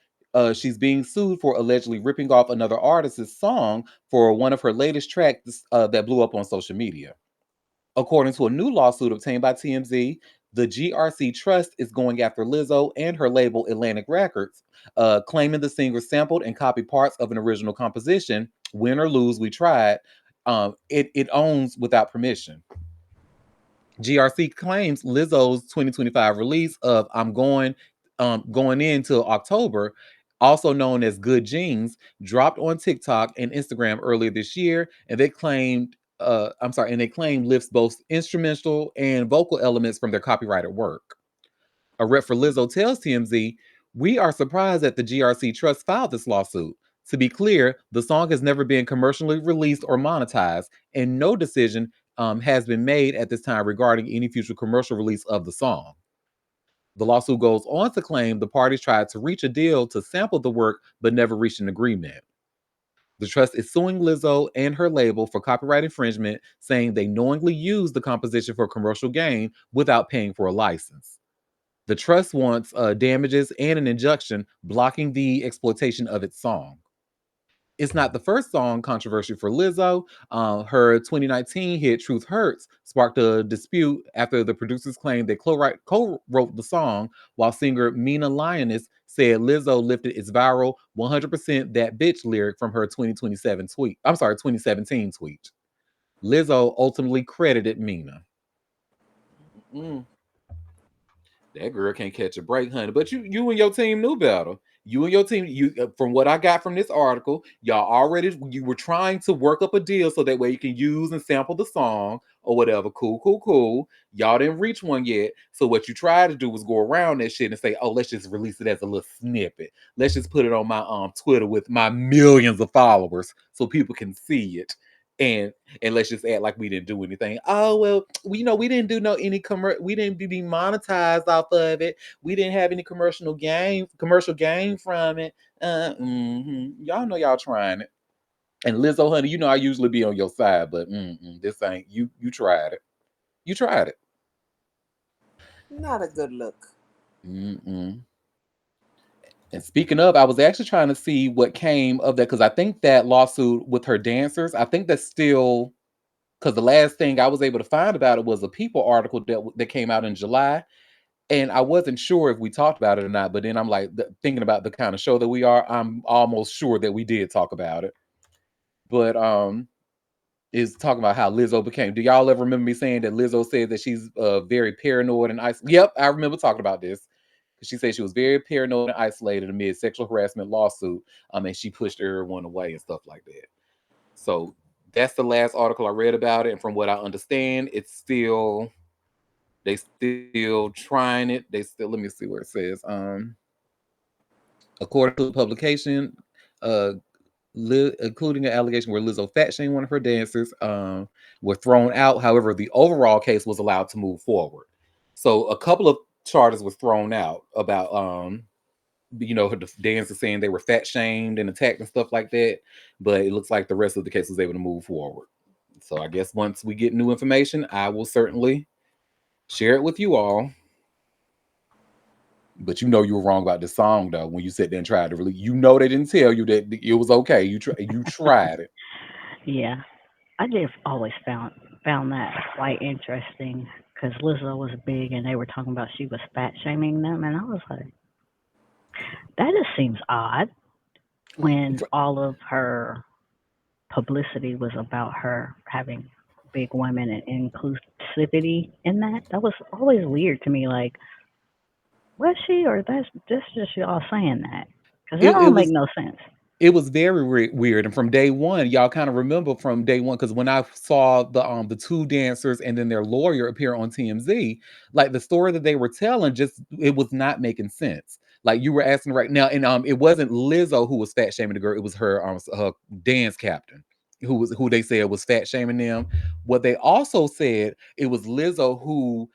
She's being sued for allegedly ripping off another artist's song for one of her latest tracks that blew up on social media. According to a new lawsuit obtained by TMZ, the GRC Trust is going after Lizzo and her label Atlantic Records, claiming the singer sampled and copied parts of an original composition, Win or Lose, We Tried. It owns without permission. GRC claims Lizzo's 2025 release of going into October, also known as Good Jeans, dropped on TikTok and Instagram earlier this year, and they claim lifts both instrumental and vocal elements from their copyrighted work. A rep for Lizzo tells TMZ, "We are surprised that the GRC Trust filed this lawsuit. To be clear, the song has never been commercially released or monetized, and no decision has been made at this time regarding any future commercial release of the song." The lawsuit goes on to claim the parties tried to reach a deal to sample the work but never reached an agreement. The trust is suing Lizzo and her label for copyright infringement, saying they knowingly used the composition for commercial gain without paying for a license. The trust wants damages and an injunction blocking the exploitation of its song. It's not the first song controversy for Lizzo. Her 2019 hit Truth Hurts sparked a dispute after the producers claimed they co-wrote the song, while singer Mina Lioness said Lizzo lifted its viral 100% that bitch lyric from her 2017 tweet. Lizzo ultimately credited Mina. Mm, that girl can't catch a break, honey. But you and your team knew better. You and your team, from what I got from this article, y'all already you were trying to work up a deal so that way you can use and sample the song or whatever. Cool, cool, cool. Y'all didn't reach one yet. So what you tried to do was go around that shit and say, "Oh, let's just release it as a little snippet. Let's just put it on my Twitter with my millions of followers so people can see it." And and let's just act like we didn't do anything. Oh well, we didn't do no any we didn't be monetized off of it. We didn't have any commercial gain from it. Y'all know y'all trying it. And Lizzo, honey, I usually be on your side, but this ain't you. You tried it. You tried it. Not a good look. Mm-mm. And speaking of, I was actually trying to see what came of that because I think that lawsuit with her dancers, I think that's still because the last thing I was able to find about it was a People article that came out in July, and I wasn't sure if we talked about it or not. But then I'm like thinking about the kind of show that we are. I'm almost sure that we did talk about it. But is talking about how Lizzo became. Do y'all ever remember me saying that Lizzo said that she's very paranoid and isolated? Yep, I remember talking about this. She said she was very paranoid and isolated amid sexual harassment lawsuit. And she pushed everyone away and stuff like that. So that's the last article I read about it. And from what I understand, they still trying it. They still let me see where it says. According to the publication, uh including an allegation where Lizzo fat shamed one of her dancers, were thrown out. However, the overall case was allowed to move forward. So a couple of charges were thrown out about the dancers saying they were fat shamed and attacked and stuff like that. But it looks like the rest of the case was able to move forward. So I guess once we get new information, I will certainly share it with you all. But you were wrong about this song though. When you sit there and tried to really, they didn't tell you that it was okay. You tried it. Yeah, I just always found that quite interesting because Lizzo was big and they were talking about she was fat shaming them, and I was like, that just seems odd when all of her publicity was about her having big women and inclusivity in that. That was always weird to me. Like, was she, or that's just y'all saying that? Because that It don't make was no sense. it was very weird, and from day one, y'all kind of remember from day one because when I saw the two dancers and then their lawyer appear on TMZ, like the story that they were telling, just it was not making sense. Like you were asking right now, and it wasn't Lizzo who was fat shaming the girl; it was her dance captain who they said was fat shaming them. What they also said it was Lizzo who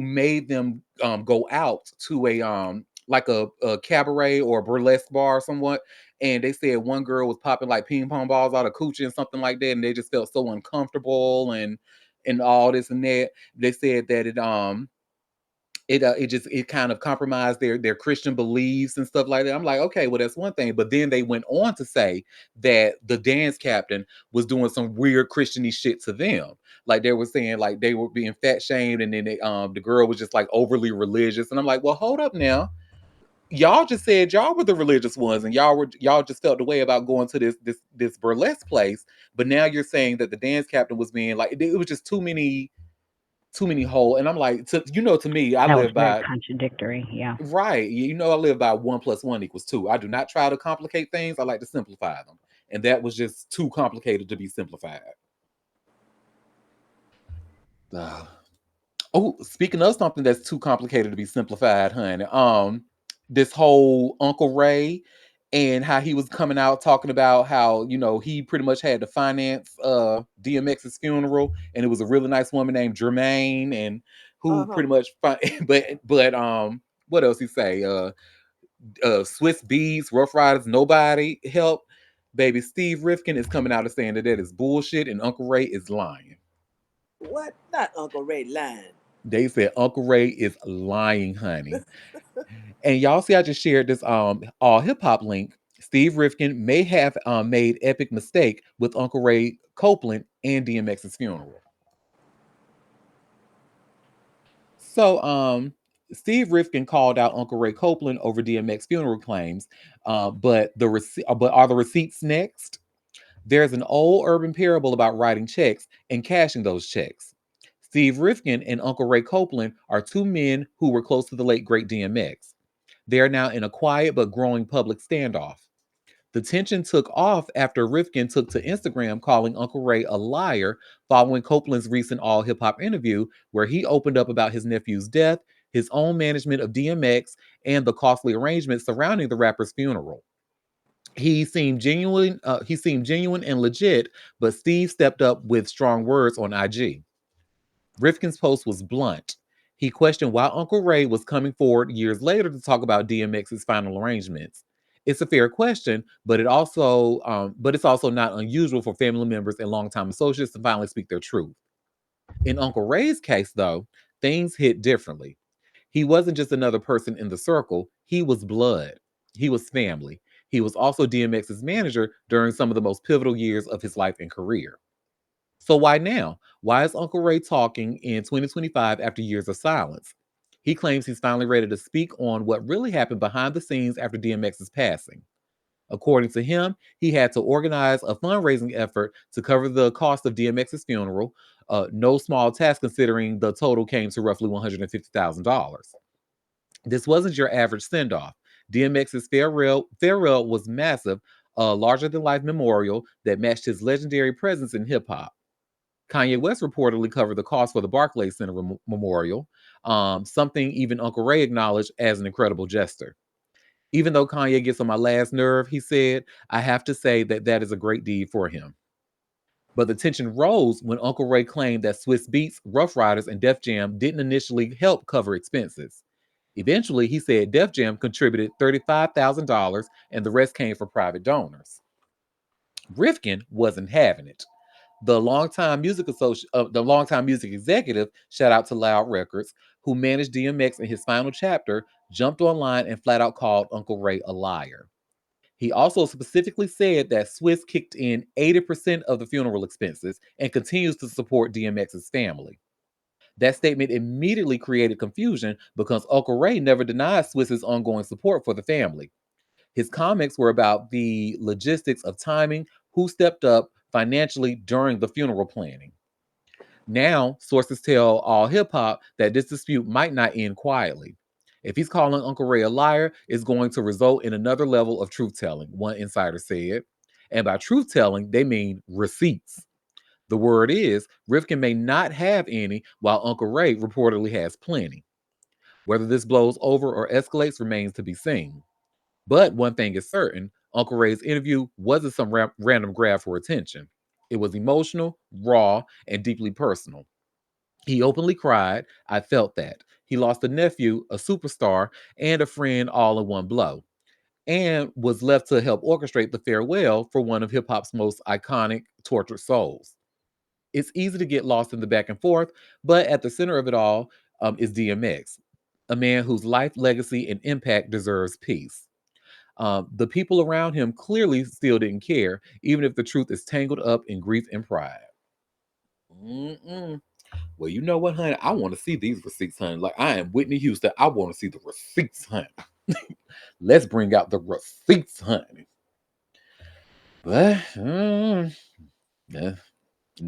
made them go out to a like a cabaret or a burlesque bar somewhat, and they said one girl was popping like ping pong balls out of coochie and something like that, and they just felt so uncomfortable and all this and that. They said that it kind of compromised their Christian beliefs and stuff like that. I'm like, okay, well that's one thing, but then they went on to say that the dance captain was doing some weird Christiany shit to them. Like they were saying like they were being fat shamed, and then the girl was just like overly religious, and I'm like, well, hold up now, y'all just said y'all were the religious ones and y'all just felt the way about going to this burlesque place, but now you're saying that the dance captain was being like it was just too many whole. And I'm like, to me, I That was live very by contradictory. Yeah. right. I live by 1 + 1 = 2. I do not try to complicate things. I like to simplify them, and that was just too complicated to be simplified. Uh, Oh, speaking of something that's too complicated to be simplified, honey. This whole Uncle Ray and how he was coming out talking about how, he pretty much had to finance DMX's funeral, and it was a really nice woman named Jermaine, and who Uh huh. pretty much but what else he say? Swiss Beats, Rough Riders, nobody help. Baby Steve Rifkin is coming out and saying that is bullshit and Uncle Ray is lying. What? Not Uncle Ray lying. They said Uncle Ray is lying, honey. And y'all see, I just shared this all hip hop link. Steve Rifkin may have made epic mistake with Uncle Ray Copeland and DMX's funeral. So Steve Rifkin called out Uncle Ray Copeland over DMX funeral claims, but are the receipts next? There's an old urban parable about writing checks and cashing those checks. Steve Rifkin and Uncle Ray Copeland are two men who were close to the late great DMX. They are now in a quiet but growing public standoff. The tension took off after Rifkin took to Instagram calling Uncle Ray a liar following Copeland's recent all hip hop interview, where he opened up about his nephew's death, his own management of DMX, and the costly arrangements surrounding the rapper's funeral. He seemed genuine. He seemed genuine and legit, but Steve stepped up with strong words on IG. Rifkin's post was blunt. He questioned why Uncle Ray was coming forward years later to talk about DMX's final arrangements. It's a fair question, but it's also not unusual for family members and longtime associates to finally speak their truth. In Uncle Ray's case, though, things hit differently. He wasn't just another person in the circle, he was blood. He was family. He was also DMX's manager during some of the most pivotal years of his life and career. So why now? Why is Uncle Ray talking in 2025 after years of silence? He claims he's finally ready to speak on what really happened behind the scenes after DMX's passing. According to him, he had to organize a fundraising effort to cover the cost of DMX's funeral, no small task considering the total came to roughly $150,000. This wasn't your average send off. DMX's farewell was massive, a larger than life memorial that matched his legendary presence in hip hop. Kanye West reportedly covered the cost for the Barclays Center memorial, something even Uncle Ray acknowledged as an incredible gesture. Even though Kanye gets on my last nerve, he said, I have to say that that is a great deed for him. But the tension rose when Uncle Ray claimed that Swiss Beats, Rough Riders, and Def Jam didn't initially help cover expenses. Eventually, he said Def Jam contributed $35,000 and the rest came from private donors. Rifkin wasn't having it. The longtime music executive, shout out to Loud Records, who managed DMX in his final chapter, jumped online and flat out called Uncle Ray a liar. He also specifically said that Swiss kicked in 80% of the funeral expenses and continues to support DMX's family. That statement immediately created confusion because Uncle Ray never denied Swiss's ongoing support for the family. His comments were about the logistics of timing, who stepped up financially during the funeral planning. Now, sources tell All Hip Hop that this dispute might not end quietly. If he's calling Uncle Ray a liar, it's going to result in another level of truth telling, one insider said. And by truth telling, they mean receipts. The word is, Rifkin may not have any, while Uncle Ray reportedly has plenty. Whether this blows over or escalates remains to be seen. But one thing is certain, Uncle Ray's interview wasn't some random grab for attention. It was emotional, raw, and deeply personal. He openly cried. I felt that. He lost a nephew, a superstar, and a friend all in one blow, and was left to help orchestrate the farewell for one of hip hop's most iconic tortured souls. It's easy to get lost in the back and forth, but at the center of it all is DMX, a man whose life, legacy, and impact deserves peace. The people around him clearly still didn't care, even if the truth is tangled up in grief and pride. Mm-mm. Well, you know what, honey? I want to see these receipts, honey. Like I am Whitney Houston. I want to see the receipts, honey. Let's bring out the receipts, honey. But yeah.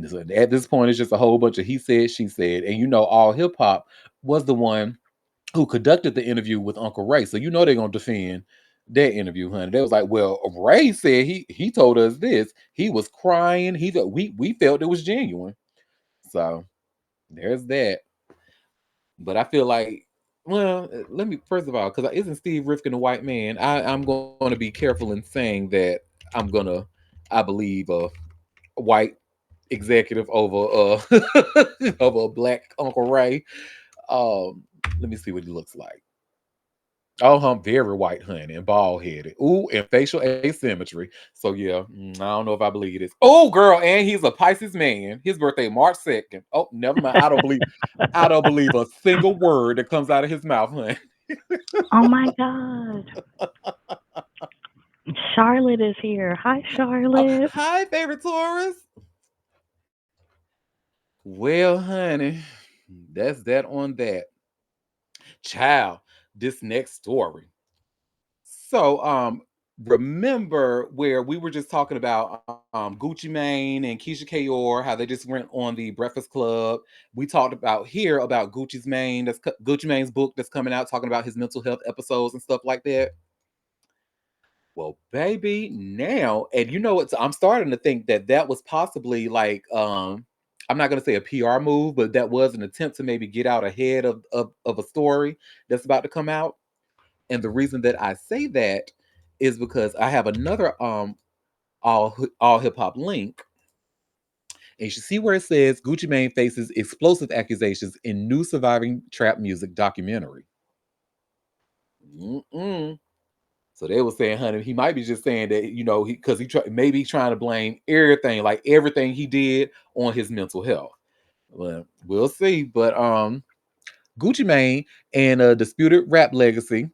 So at this point, it's just a whole bunch of he said, she said, and all hip hop was the one who conducted the interview with Uncle Ray. So they're gonna defend that interview, honey. They was like, well, Ray said he told us this. He was crying. We felt it was genuine. So there's that. But I feel like, well, let me first of all, because isn't Steve Rifkin a white man? I'm going to be careful in saying that I believe a white executive over over a black Uncle Ray. Let me see what he looks like. Oh, I'm very white, honey, and bald headed. Ooh, and facial asymmetry. So yeah, I don't know if I believe this. Oh, girl, and he's a Pisces man. His birthday March 2nd. Oh, never mind. I don't believe a single word that comes out of his mouth, honey. Oh my God. Charlotte is here. Hi, Oh, Charlotte. hi, favorite Taurus. Well, honey, that's that on that. Child, this next story. So, remember where we were just talking about Gucci Mane and Keisha Kayor, how they just went on the Breakfast Club. We talked about here about Gucci Mane's book that's coming out, talking about his mental health episodes and stuff like that. Well, baby, now, and you know what? I'm starting to think that that was possibly like, I'm not going to say a PR move, but that was an attempt to maybe get out ahead of a story that's about to come out. And the reason that I say that is because I have another all hip hop link, and you should see where it says Gucci Mane faces explosive accusations in new surviving trap music documentary. Mm-mm. So they were saying, honey, he might be just saying that, because maybe he's trying to blame everything, like everything he did, on his mental health. Well, we'll see. But Gucci Mane and a disputed rap legacy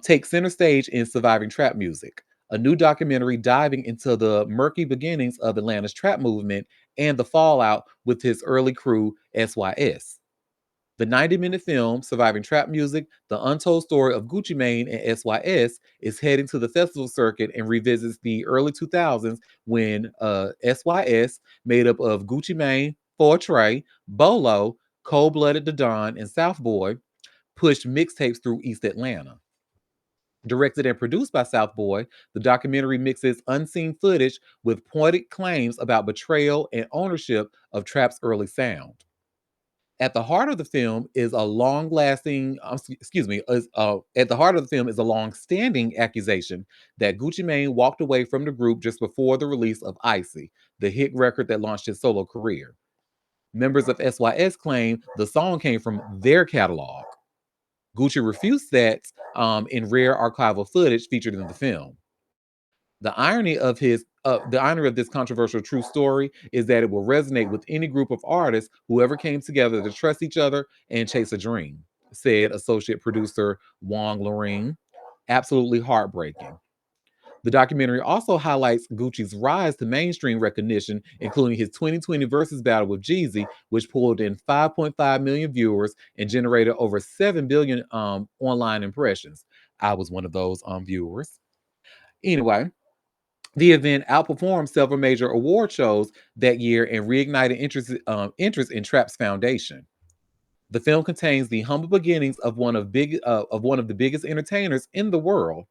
take center stage in surviving trap music. A new documentary diving into the murky beginnings of Atlanta's trap movement and the fallout with his early crew, SYS. The 90-minute film, Surviving Trap Music, the untold story of Gucci Mane and SYS, is heading to the festival circuit and revisits the early 2000s when SYS, made up of Gucci Mane, Fortray, Bolo, Cold Blooded the Don, and South Boy, pushed mixtapes through East Atlanta. Directed and produced by South Boy, the documentary mixes unseen footage with pointed claims about betrayal and ownership of Trap's early sound. At the heart of the film is a long-lasting, excuse me, at the heart of the film is a long-standing accusation that Gucci Mane walked away from the group just before the release of Icy, the hit record that launched his solo career. Members of SYS claim the song came from their catalog. Gucci refused that in rare archival footage featured in the film. The irony of this controversial true story is that it will resonate with any group of artists who ever came together to trust each other and chase a dream, said associate producer Wong Lorraine. Absolutely heartbreaking. The documentary also highlights Gucci's rise to mainstream recognition, including his 2020 versus battle with Jeezy, which pulled in 5.5 million viewers and generated over 7 billion online impressions. I was one of those viewers. Anyway, the event outperformed several major award shows that year and reignited interest in Trap's foundation. The film contains the humble beginnings of one of the biggest entertainers in the world,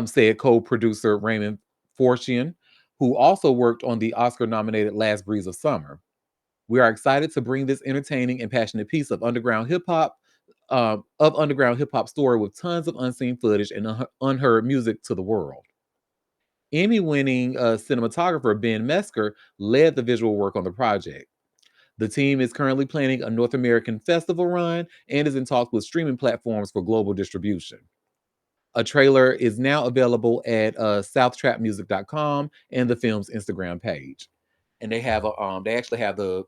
said co-producer Raymond Fortian, who also worked on the Oscar-nominated Last Breeze of Summer. We are excited to bring this entertaining and passionate piece of underground hip hop story with tons of unseen footage and unheard music to the world. Emmy-winning cinematographer Ben Mesker led the visual work on the project. The team is currently planning a North American festival run and is in talks with streaming platforms for global distribution. A trailer is now available at southtrapmusic.com and the film's Instagram page. And they actually have the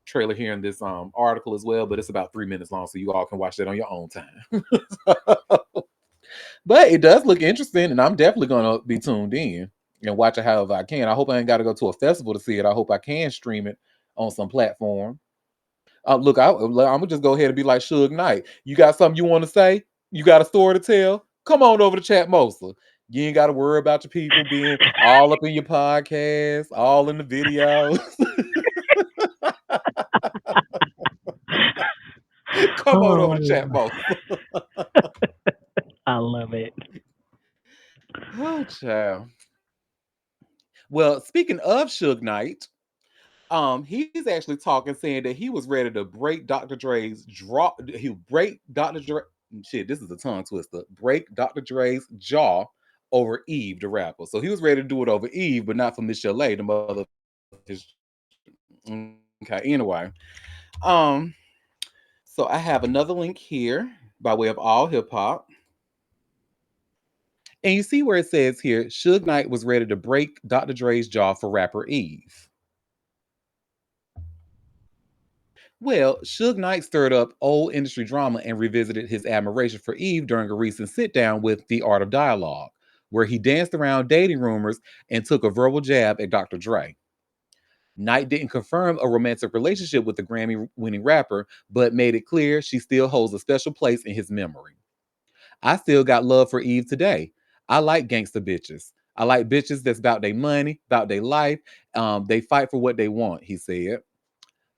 trailer here in this article as well, but it's about 3 minutes long, so you all can watch that on your own time. But it does look interesting, and I'm definitely gonna be tuned in and watch it however I can. I hope I ain't got to go to a festival to see it. I hope I can stream it on some platform. Look, I'm gonna just go ahead and be like Suge Knight. You got something you want to say? You got a story to tell? Come on over to Chat Mosa. You ain't got to worry about your people being all up in your podcast, all in the videos. Come on Oh, over to Chat Mosa. I love it. Oh, child. Well, speaking of Suge Knight, he's actually talking, saying that he was ready to break Dr. Dre's draw. He break Dr. Dre. Shit, this is a tongue twister. Break Dr. Dre's jaw over Eve, the rapper. So he was ready to do it over Eve, but not for Miss Chalet, the mother of his. Okay, anyway. Um, so I have another link here by way of all hip hop. And you see where it says here, Suge Knight was ready to break Dr. Dre's jaw for rapper Eve. Well, Suge Knight stirred up old industry drama and revisited his admiration for Eve during a recent sit down with The Art of Dialogue, where he danced around dating rumors and took a verbal jab at Dr. Dre. Knight didn't confirm a romantic relationship with the Grammy winning rapper, but made it clear she still holds a special place in his memory. I still got love for Eve today. I like gangsta bitches. I like bitches that's about their money, about their life. They fight for what they want, he said.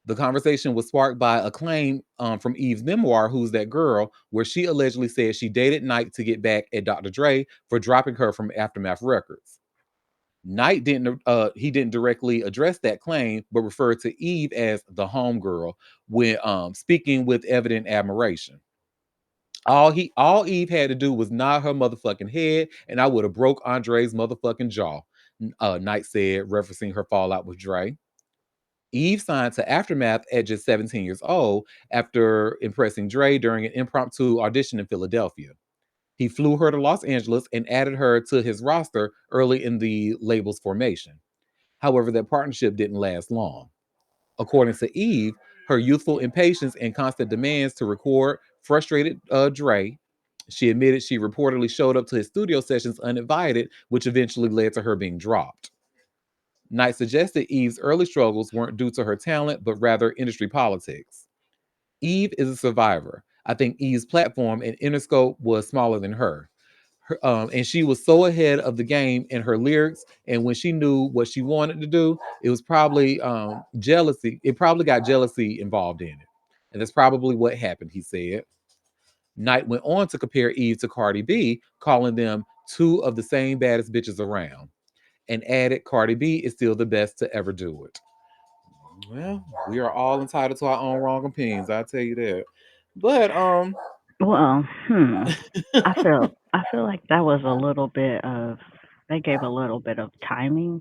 The conversation was sparked by a claim from Eve's memoir, Who's That Girl, where she allegedly said she dated Knight to get back at Dr. Dre for dropping her from Aftermath Records. Knight didn't directly address that claim, but referred to Eve as the homegirl when speaking with evident admiration. All Eve had to do was nod her motherfucking head, and I would have broke Andre's motherfucking jaw. Knight said, referencing her fallout with Dre. Eve signed to Aftermath at just 17 years old after impressing Dre during an impromptu audition in Philadelphia. He flew her to Los Angeles and added her to his roster early in the label's formation. However, that partnership didn't last long. According to Eve, her youthful impatience and constant demands to record frustrated Dre. She admitted she reportedly showed up to his studio sessions uninvited, which eventually led to her being dropped. Knight suggested Eve's early struggles weren't due to her talent, but rather industry politics. Eve is a survivor. I think Eve's platform and Interscope was smaller than her. And she was so ahead of the game in her lyrics. And when she knew what she wanted to do, it was probably jealousy. It probably got jealousy involved in it. And that's probably what happened, he said. Knight went on to compare Eve to Cardi B, calling them two of the same baddest bitches around, and added Cardi B is still the best to ever do it. Well, we are all entitled to our own wrong opinions, I'll tell you that. But Well, I feel like that was a little bit of they gave a little bit of timing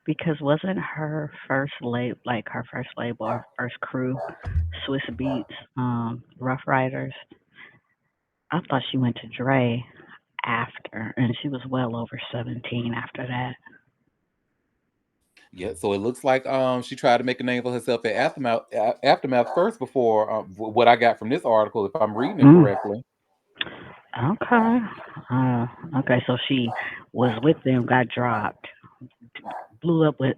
because wasn't her first label like her first label or first crew Swiss Beats, Rough Riders. I thought she went to Dre after, and she was well over 17 after that. yeah, so it looks like she tried to make a name for herself at Aftermath first before what I got from this article, if I'm reading it Mm, correctly. okay. Uh, okay, so she was with them, got dropped, blew up with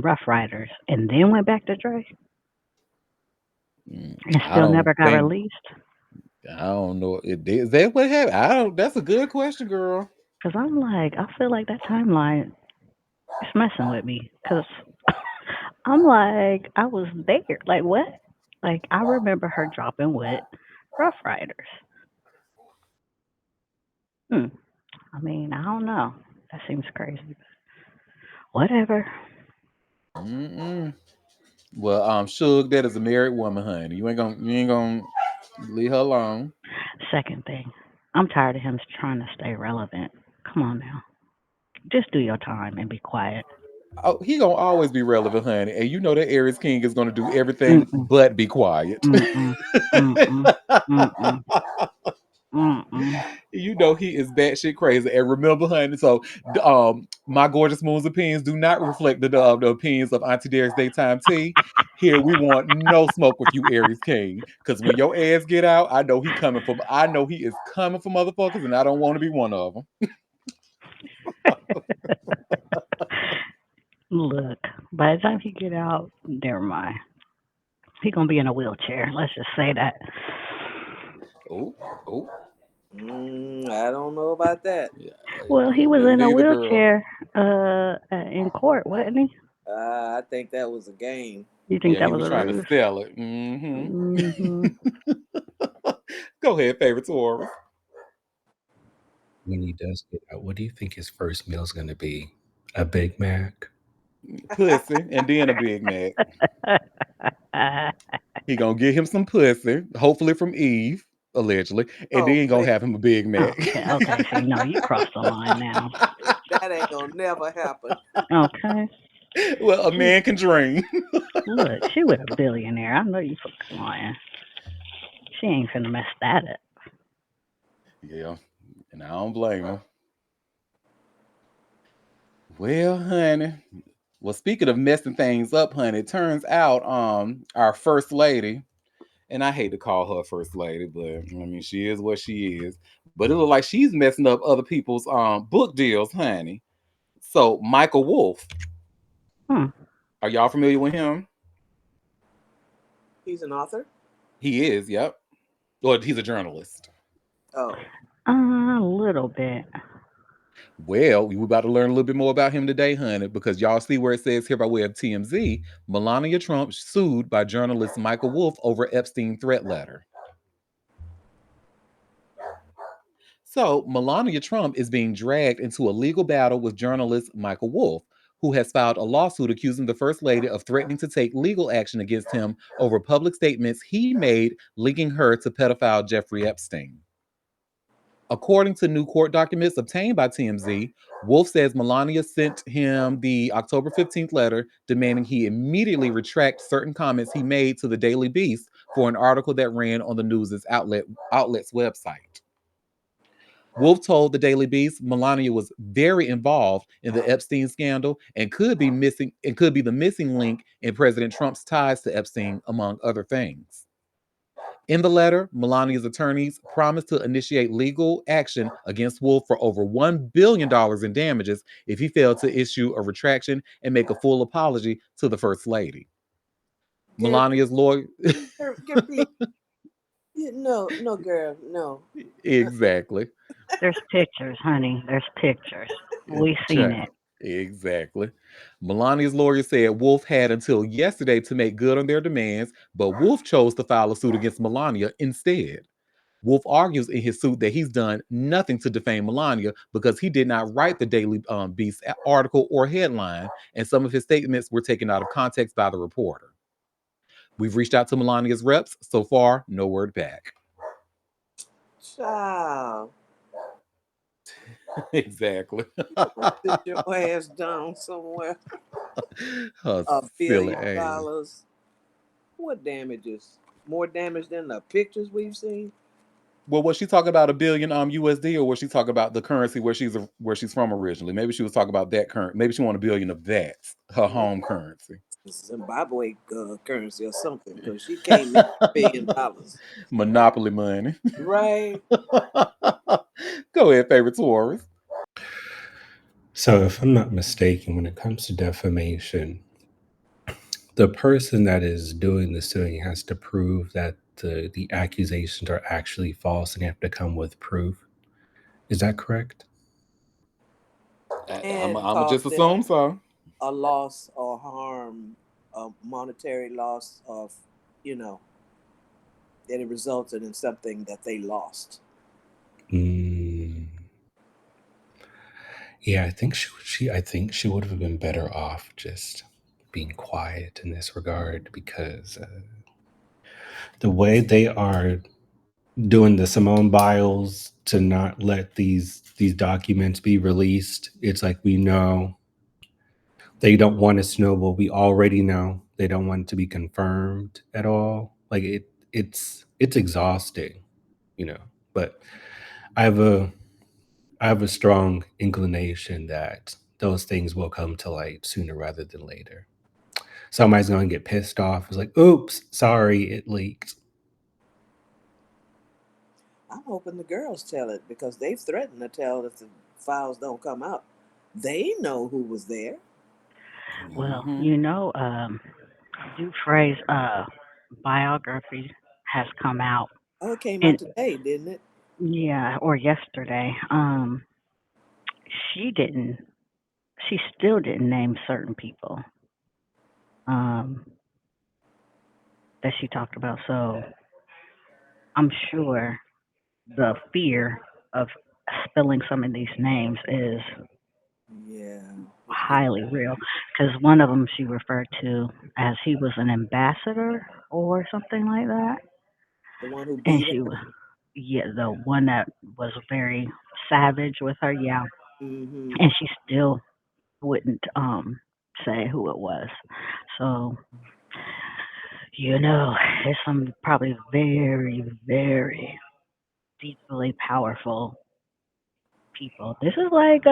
Rough Riders, and then went back to Dre, and I still don't never got think released. I don't know. Is that what happened? I don't. That's a good question, girl. Cause I'm like, I feel like that timeline is messing with me. Cause I'm like, I was there. Like what? Like I remember her dropping with Rough Riders. Hmm. I mean, I don't know. That seems crazy. Whatever. Mm-mm. Well, Suge, that is a married woman, honey. You ain't gonna leave her alone. Second thing, I'm tired of him trying to stay relevant. Come on now. Just do your time and be quiet. Oh, he gonna always be relevant, honey. And you know that Aries King is gonna do everything Mm-mm. but be quiet. Mm-mm. Mm-mm. Mm-mm. Mm-mm. You know he is batshit crazy. And remember, honey, so my gorgeous moon's opinions do not reflect the opinions of Auntie Derek's daytime tea. Here we want no smoke with you, Aries King. Cause when your ass get out, I know he is coming for motherfuckers, and I don't want to be one of them. Look, by the time he get out, never mind. He gonna be in a wheelchair. Let's just say that. Oh, oh, I don't know about that. yeah, Well, he was me in a neither, girl. wheelchair in court, wasn't he? I think that was a game. You think Yeah, that he was was a trying to ruse? sell it. Mm-hmm. Hmm. Go ahead, favorite Taurus. When he does get out, what do you think his first meal is going to be? A Big Mac? Pussy, and then a Big Mac. He gonna get him some pussy, hopefully from Eve, allegedly, and Oh, then gonna please. have him a Big Mac. Okay, okay. See, no, you crossed the line now. That ain't gonna never happen. Okay. Well, a She man can dream. look, she with a billionaire. I know you fucking lying. She ain't finna mess that up. Yeah, and I don't blame him. Well, honey. Well, speaking of messing things up, honey, it turns out our first lady, and I hate to call her first lady, but I mean she is what she is. But it looks like she's messing up other people's book deals, honey. So Michael Wolf, Hmm. are y'all familiar with him? He's an author. He is, yep. Or he's a journalist. Oh, A little bit. Well, we about to learn a little bit more about him today, honey, because y'all see where it says here by way of TMZ, Melania Trump sued by journalist Michael Wolff over Epstein threat letter. So, Melania Trump is being dragged into a legal battle with journalist Michael Wolff, who has filed a lawsuit accusing the First Lady of threatening to take legal action against him over public statements he made linking her to pedophile Jeffrey Epstein. According to new court documents obtained by TMZ, Wolf says Melania sent him the October 15th letter demanding he immediately retract certain comments he made to the Daily Beast for an article that ran on the news's outlet's website. Wolf told the Daily Beast Melania was very involved in the Epstein scandal and could be the missing link in President Trump's ties to Epstein, among other things. In the letter, Melania's attorneys promised to initiate legal action against Wolf for over $1 billion in damages if he failed to issue a retraction and make a full apology to the First Lady. Gary, Melania's lawyer. Gary, please. No, no, girl, no. Exactly. There's pictures, honey. There's pictures. We seen Child. it. Exactly. Melania's lawyer said Wolf had until yesterday to make good on their demands, but Wolf chose to file a suit against Melania instead. Wolf argues in his suit that he's done nothing to defame Melania because he did not write the Daily Beast article or headline, and some of his statements were taken out of context by the reporter. We've reached out to Melania's reps. So far, no word back. Child, Exactly. sit your ass down somewhere. Her A silly billion ass. dollars. What damages? More damage than the pictures we've seen? Well, was she talking about a billion USD, or was she talking about the currency where she's from originally? Maybe she was talking about that current. Maybe she wanted a billion of that, her Yeah, home currency. Zimbabwe currency or something, because she came in $1 billion. Monopoly money. Right? Go ahead, favorite Taurus. So, if I'm not mistaken, when it comes to defamation, the person that is doing the suing has to prove that the accusations are actually false and have to come with proof. Is that correct? I'm And I'm cause just them assume so. a loss or harm, a monetary loss of, you know, that it resulted in something that they lost. Mm, yeah, I think I think she would have been better off just being quiet in this regard because the way they are doing the Simone Biles to not let these documents be released, it's like we know they don't want to snowball. We already know they don't want it to be confirmed at all. Like it's exhausting, you know. But I have a I have a strong inclination that those things will come to light sooner rather than later. Somebody's going to get pissed off. It's like, oops, sorry, it leaked. I'm hoping the girls tell it because they've threatened to tell if the files don't come out. They know who was there. Well, Hmm. Dufresne's biography has come out, Oh, it came and out today, didn't it? yeah, or yesterday. She didn't. She still didn't name certain people um, that she talked about. So I'm sure the fear of spilling some of these names is Yeah. highly real. Because one of them she referred to as he was an ambassador or something like that, The one who and beat she her. was yeah the one that was very savage with her. Yeah, Mm-hmm. and she still wouldn't say who it was. So there's some probably very, very deeply powerful people. This is like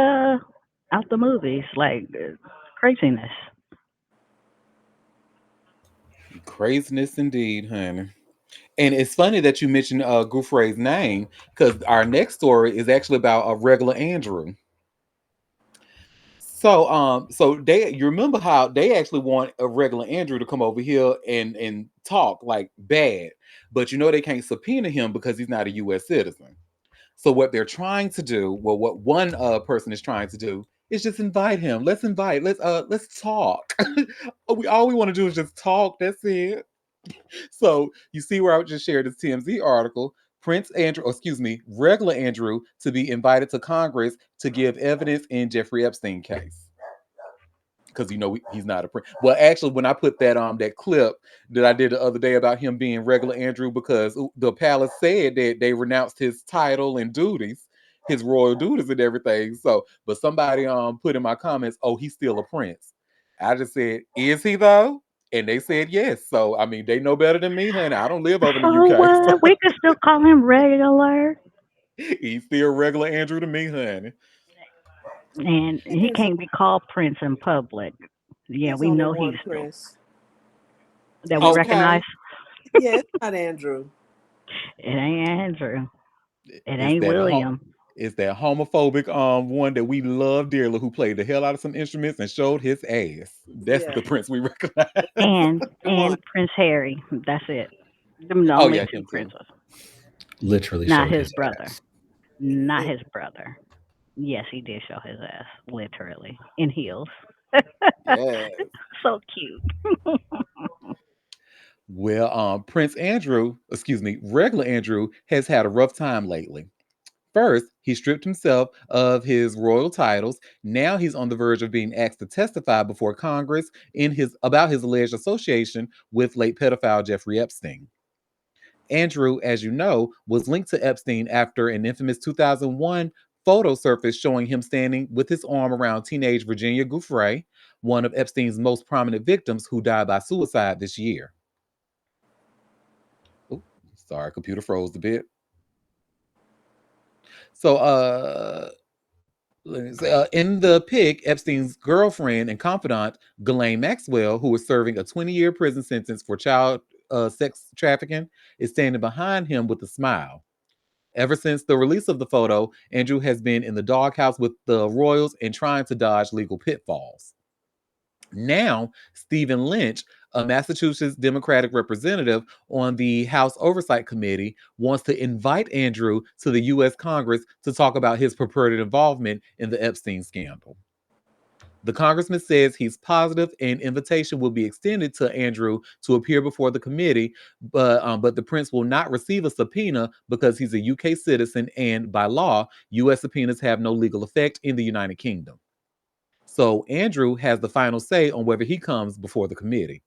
out the movies, like craziness. Craziness indeed, honey. And it's funny that you mentioned Gouffre's name because our next story is actually about a regular Andrew. So they you remember how they actually want a regular Andrew to come over here and talk like bad, but they can't subpoena him because he's not a U.S. citizen. So what they're trying to do, well, what one person is trying to do is just invite him. Let's invite. Let's talk. We all we want to do is just talk. That's it. So you see where I just shared this TMZ article. Prince Andrew, excuse me, regular Andrew, to be invited to Congress to give evidence in Jeffrey Epstein case because he's not a prince. Well, actually, when I put that clip that I did the other day about him being regular Andrew, because the palace said that they renounced his title and duties, his royal duties and everything. So, but somebody put in my comments, oh, he's still a prince. I just said, is he though? And they said yes. So I mean, they know better than me, honey. I don't live over in the So UK, so what? We can still call him regular, he's still regular Andrew to me, honey. and It he is. can't be called Prince in public. Yeah, There's we only know he's one Prince. that we It's recognize. Okay, yeah, it's not Andrew. It ain't Andrew. It it's ain't that William. it's that homophobic one that we love dearly, who played the hell out of some instruments and showed his ass. That's Yeah, the prince we recognize. one. And Prince Harry. That's it. Them the Oh only yeah, two him too. princes. Literally Not showed his his brother. ass. Not It, his brother. Yes, he did show his ass, literally, in heels. Yeah. So cute. Well, Prince Andrew, excuse me, regular Andrew has had a rough time lately. First, he stripped himself of his royal titles. Now he's on the verge of being asked to testify before Congress in his about his alleged association with late pedophile Jeffrey Epstein. Andrew, as you know, was linked to Epstein after an infamous 2001 photo surfaced showing him standing with his arm around teenage Virginia Giuffre, one of Epstein's most prominent victims who died by suicide this year. Ooh, sorry, computer froze a bit. So, in the pic, Epstein's girlfriend and confidant, Ghislaine Maxwell, who was serving a 20-year prison sentence for child sex trafficking, is standing behind him with a smile. Ever since the release of the photo, Andrew has been in the doghouse with the royals and trying to dodge legal pitfalls. Now, Stephen Lynch, a Massachusetts Democratic representative on the House Oversight Committee, wants to invite Andrew to the U.S. Congress to talk about his purported involvement in the Epstein scandal. The congressman says he's positive an invitation will be extended to Andrew to appear before the committee, but the prince will not receive a subpoena because he's a UK citizen and by law, US subpoenas have no legal effect in the United Kingdom. So Andrew has the final say on whether he comes before the committee.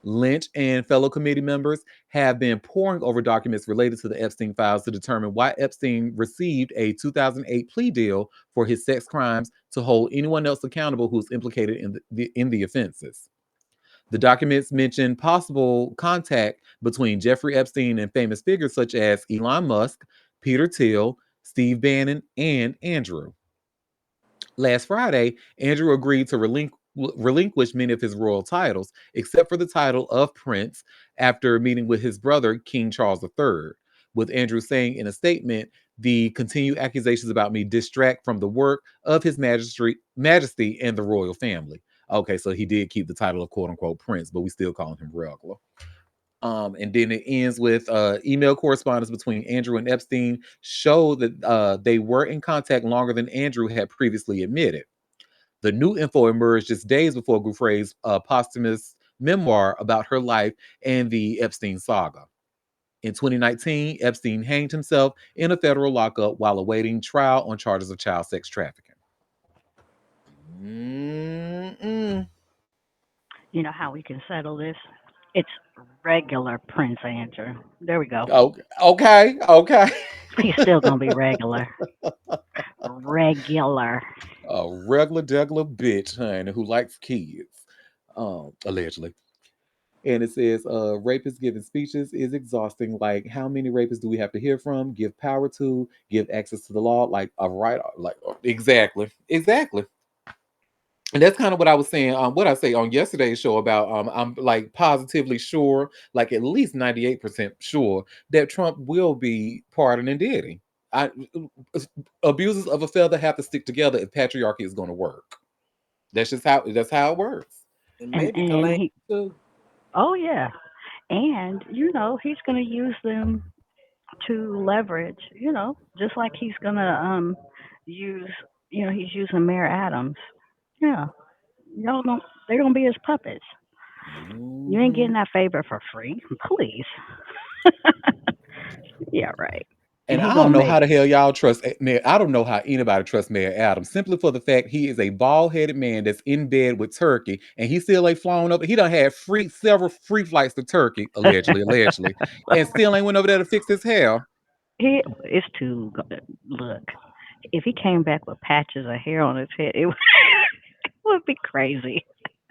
Lynch and fellow committee members have been poring over documents related to the Epstein files to determine why Epstein received a 2008 plea deal for his sex crimes to hold anyone else accountable who's implicated in the offenses. The documents mention possible contact between Jeffrey Epstein and famous figures such as Elon Musk, Peter Thiel, Steve Bannon, and Andrew. Last Friday, Andrew agreed to relinquish many of his royal titles, except for the title of Prince, after meeting with his brother, King Charles III, with Andrew saying in a statement, the continued accusations about me distract from the work of his majesty and the royal family. Okay, so he did keep the title of quote unquote Prince, but we still call him regular. And then it ends with email correspondence between Andrew and Epstein show that they were in contact longer than Andrew had previously admitted. The new info emerged just days before Giuffre's posthumous memoir about her life and the Epstein saga. In 2019, Epstein hanged himself in a federal lockup while awaiting trial on charges of child sex trafficking. Mm-mm. You know how we can settle this? It's regular Prince Andrew. There we go. Okay, okay, okay. He's still gonna be regular. Regular. A regular degular bitch, honey, who likes kids, allegedly. And it says, rapists giving speeches is exhausting. Like, how many rapists do we have to hear from? Give power to, give access to the law, like a right, like exactly, exactly. And that's kind of what I was saying. What I say on yesterday's show about I'm like positively sure, like at least 98% sure that Trump will be pardoning Diddy. I abusers of a feather have to stick together if patriarchy is going to work. That's how it works. and And maybe and Ghislaine he too. oh yeah. And he's gonna use them to leverage, just like he's gonna use, he's using Mayor Adams. Yeah, y'all going they're gonna be his puppets. You ain't Hmm. getting that favor for free, please. Yeah, right. And And he I don't gonna know make how the hell y'all trust Mayor. I don't know how anybody trusts Mayor Adams simply for the fact he is a bald headed man that's in bed with Turkey, and he still ain't flown up. He done had several free flights to Turkey, allegedly, and still ain't went over there to fix his hair. he it's too look. If he came back with patches of hair on his head, it would, it would be crazy.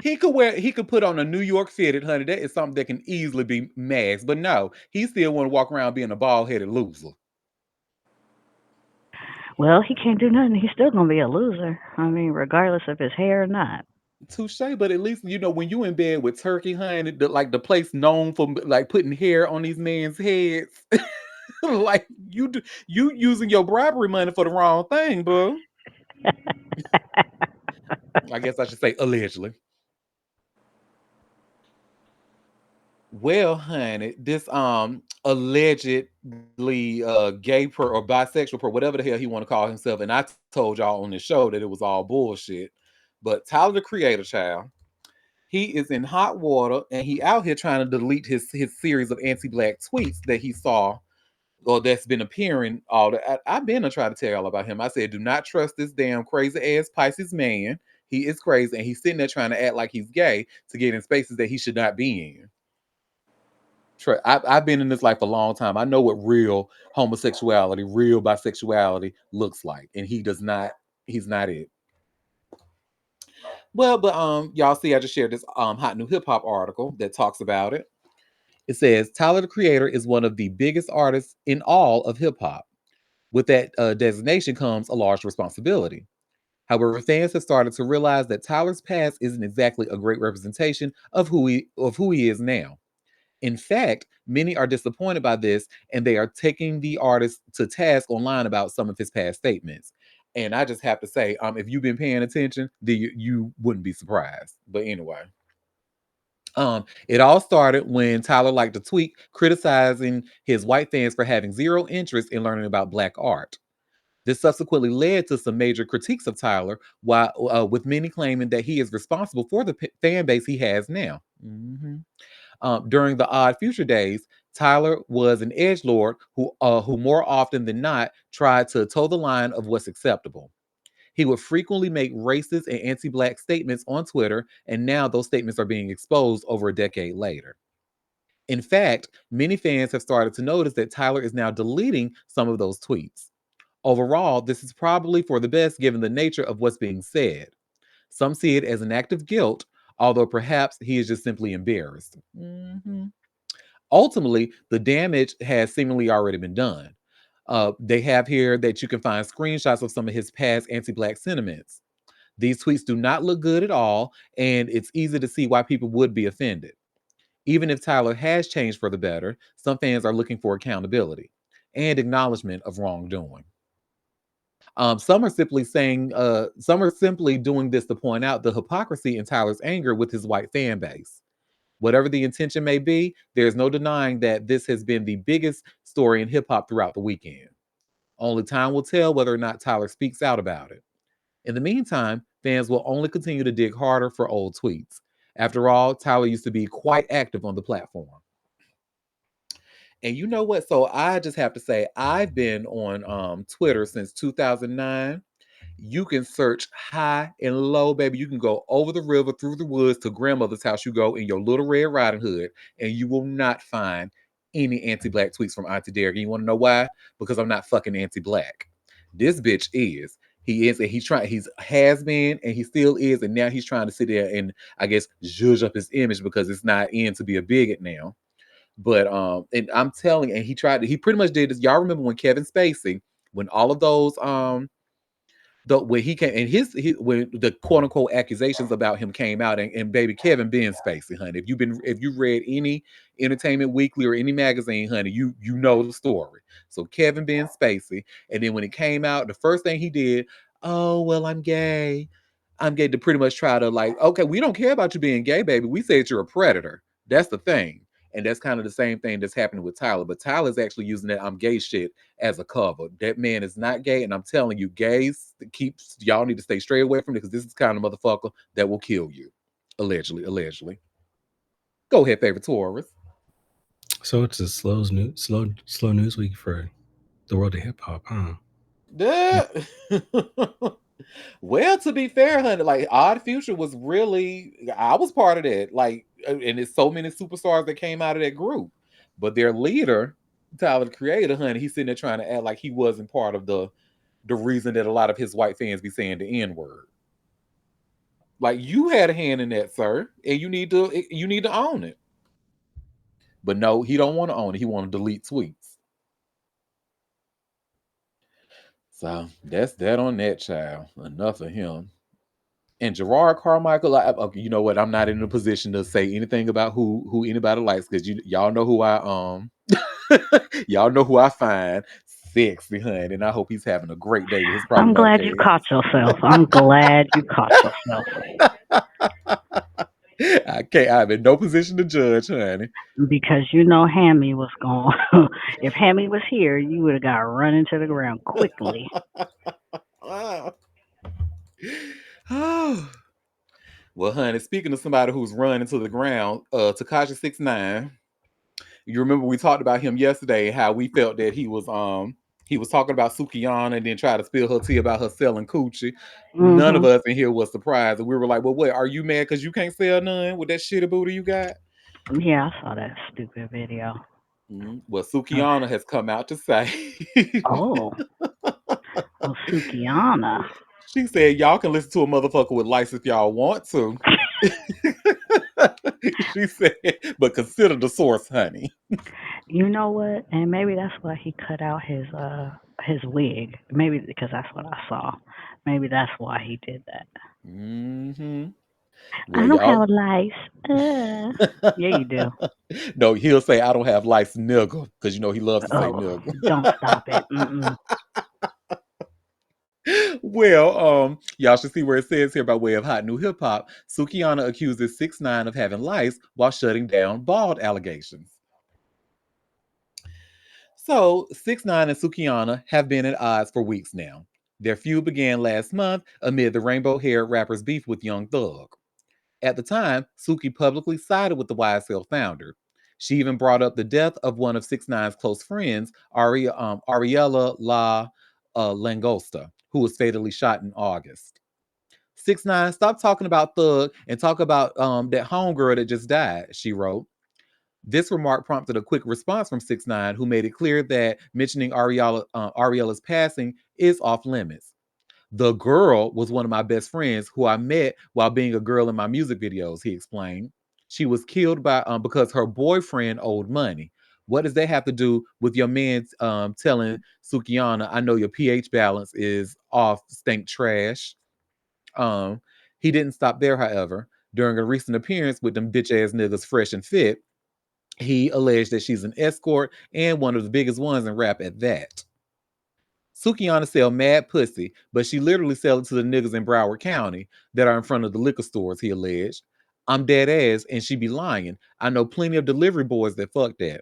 He could put on a New York fitted, honey. That is something that can easily be masked. But no, he still want to walk around being a bald headed loser. Well, he can't do nothing. He's still gonna be a loser. I mean, regardless of his hair or not. Touche, but at least you know when you in bed with Turkey, honey, like the place known for like putting hair on these men's heads, like you using your bribery money for the wrong thing, boo. I guess I should say allegedly. Well, honey, this allegedly gay or bisexual whatever the hell he want to call himself, and I told y'all on the show that it was all bullshit. But Tyler the Creator Child, he is in hot water and he out here trying to delete his series of anti-black tweets that he saw or that's been appearing all the I've been to try to tell y'all about him. I said, do not trust this damn crazy ass Pisces man. He is crazy and he's sitting there trying to act like he's gay to get in spaces that he should not be in. I've been in this life a long time. I know what real homosexuality, real bisexuality looks like, and he does not. He's not it. Well, but y'all see, I just shared this hot new hip hop article that talks about it. It says Tyler the Creator is one of the biggest artists in all of hip hop. With that designation comes a large responsibility. However, fans have started to realize that Tyler's past isn't exactly a great representation of who he is now. In fact, many are disappointed by this and they are taking the artist to task online about some of his past statements. And I just have to say, if you've been paying attention, then you wouldn't be surprised. But anyway, it all started when Tyler liked a tweet criticizing his white fans for having zero interest in learning about black art. This subsequently led to some major critiques of Tyler, while with many claiming that he is responsible for the fan base he has now. Mhm. During the Odd Future days, Tyler was an edge lord who more often than not tried to toe the line of what's acceptable. He would frequently make racist and anti-black statements on Twitter, and now those statements are being exposed over a decade later. In fact, many fans have started to notice that Tyler is now deleting some of those tweets. Overall, this is probably for the best given the nature of what's being said. Some see it as an act of guilt, although perhaps he is just simply embarrassed. Mhm. Ultimately, the damage has seemingly already been done. They have here that you can find screenshots of some of his past anti black sentiments. These tweets do not look good at all, and it's easy to see why people would be offended. Even if Tyler has changed for the better, some fans are looking for accountability and acknowledgement of wrongdoing. Some are simply doing this to point out the hypocrisy in Tyler's anger with his white fan base. Whatever the intention may be, there's no denying that this has been the biggest story in hip hop throughout the weekend. Only time will tell whether or not Tyler speaks out about it. In the meantime, fans will only continue to dig harder for old tweets. After all, Tyler used to be quite active on the platform. And you know what? So I just have to say, I've been on Twitter since 2009. You can search high and low, baby. You can go over the river, through the woods to grandmother's house. You go in your little Red Riding Hood, and you will not find any anti-black tweets from Auntie Derek. And you want to know why? Because I'm not fucking anti-black. This bitch is. He is, and he's trying. He's has been, and he still is, and now he's trying to sit there and I guess zhuzh up his image because it's not in to be a bigot now. But and I'm telling, and he pretty much did this. Y'all remember when Kevin Spacey, when all of those the when he came and when the quote unquote accusations about him came out, and baby Kevin Ben Spacey, honey. If you read any Entertainment Weekly or any magazine, honey, you know the story. So Kevin Ben Spacey, and then when it came out, the first thing he did, oh well, I'm gay. I'm gay to pretty much try to like, okay, we don't care about you being gay, baby. We said you're a predator. That's the thing. And that's kind of the same thing that's happening with Tyler. But Tyler's actually using that I'm gay shit as a cover. That man is not gay. And I'm telling you, gays, y'all need to stay straight away from it because this is the kind of motherfucker that will kill you. Allegedly, allegedly. Go ahead, favorite Taurus. So it's a slow news week for the world of hip hop, huh? Yeah. Well, to be fair, honey, like Odd Future was really, I was part of that. Like, and there's so many superstars that came out of that group. But their leader, Tyler the Creator, honey, he's sitting there trying to act like he wasn't part of the reason that a lot of his white fans be saying the N-word. Like you had a hand in that, sir, and you need to own it. But no, he don't want to own it. He want to delete tweets. So that's that on that child. Enough of him. And Gerard Carmichael, okay, you know what? I'm not in a position to say anything about who anybody likes because y'all know who I y'all know who I find sexy, honey, and I hope he's having a great day with his I'm problematic glad you caught yourself. I'm glad you caught yourself. ass. I can't. I'm in no position to judge, honey. Because you know Hammy was going. If Hammy was here, you would have got run into the ground quickly. Oh. Well, honey, speaking of somebody who's run into the ground, Takashi 69. You remember we talked about him yesterday, how we felt that he was talking about Sukiyana and then tried to spill her tea about her selling coochie. None of Mhm. us in here was surprised. And we were like, well, what, are you mad because you can't sell none with that shitty booty you got? Yeah, I saw that stupid video. Well, Uh, Sukiyana has come out to say oh, oh, Sukiana. she said y'all can listen to a motherfucker with lice if y'all want to. She said, but consider the source, honey. You know what? And maybe that's why he cut out his wig. Maybe because that's what I saw. Maybe that's why he did that. Hmm. Well, I don't y'all. have lice. Yeah, you do. No, he'll say I don't have lice, nigga, because you know he loves to say Oh, nigga. don't stop it. Mm-mm. Well, y'all should see where it says here by way of hot new hip hop. Sukiyana accuses 6ix9ine of having lice while shutting down bald allegations. So 6ix9ine and Sukiyana have been at odds for weeks now. Their feud began last month amid the rainbow-haired rapper's beef with Young Thug. At the time, Suki publicly sided with the YSL founder. She even brought up the death of one of 6ix9ine's close friends, Ariella La Langosta, who was fatally shot in August. 6ix9ine, stop talking about Thug and talk about that homegirl that just died, she wrote. This remark prompted a quick response from 6ix9ine, who made it clear that mentioning Ariella's passing is off limits. The girl was one of my best friends who I met while being a girl in my music videos, he explained. She was killed because her boyfriend owed money. What does that have to do with your man telling Sukiyana, I know your pH balance is off, stink trash? Um, he didn't stop there, however. During a recent appearance with them bitch ass niggas Fresh and Fit, he alleged that she's an escort and one of the biggest ones in rap at that. Sukiyana sell mad pussy, but she literally sell it to the niggas in Broward County that are in front of the liquor stores, he alleged. I'm dead ass, and she be lying. I know plenty of delivery boys that fuck that.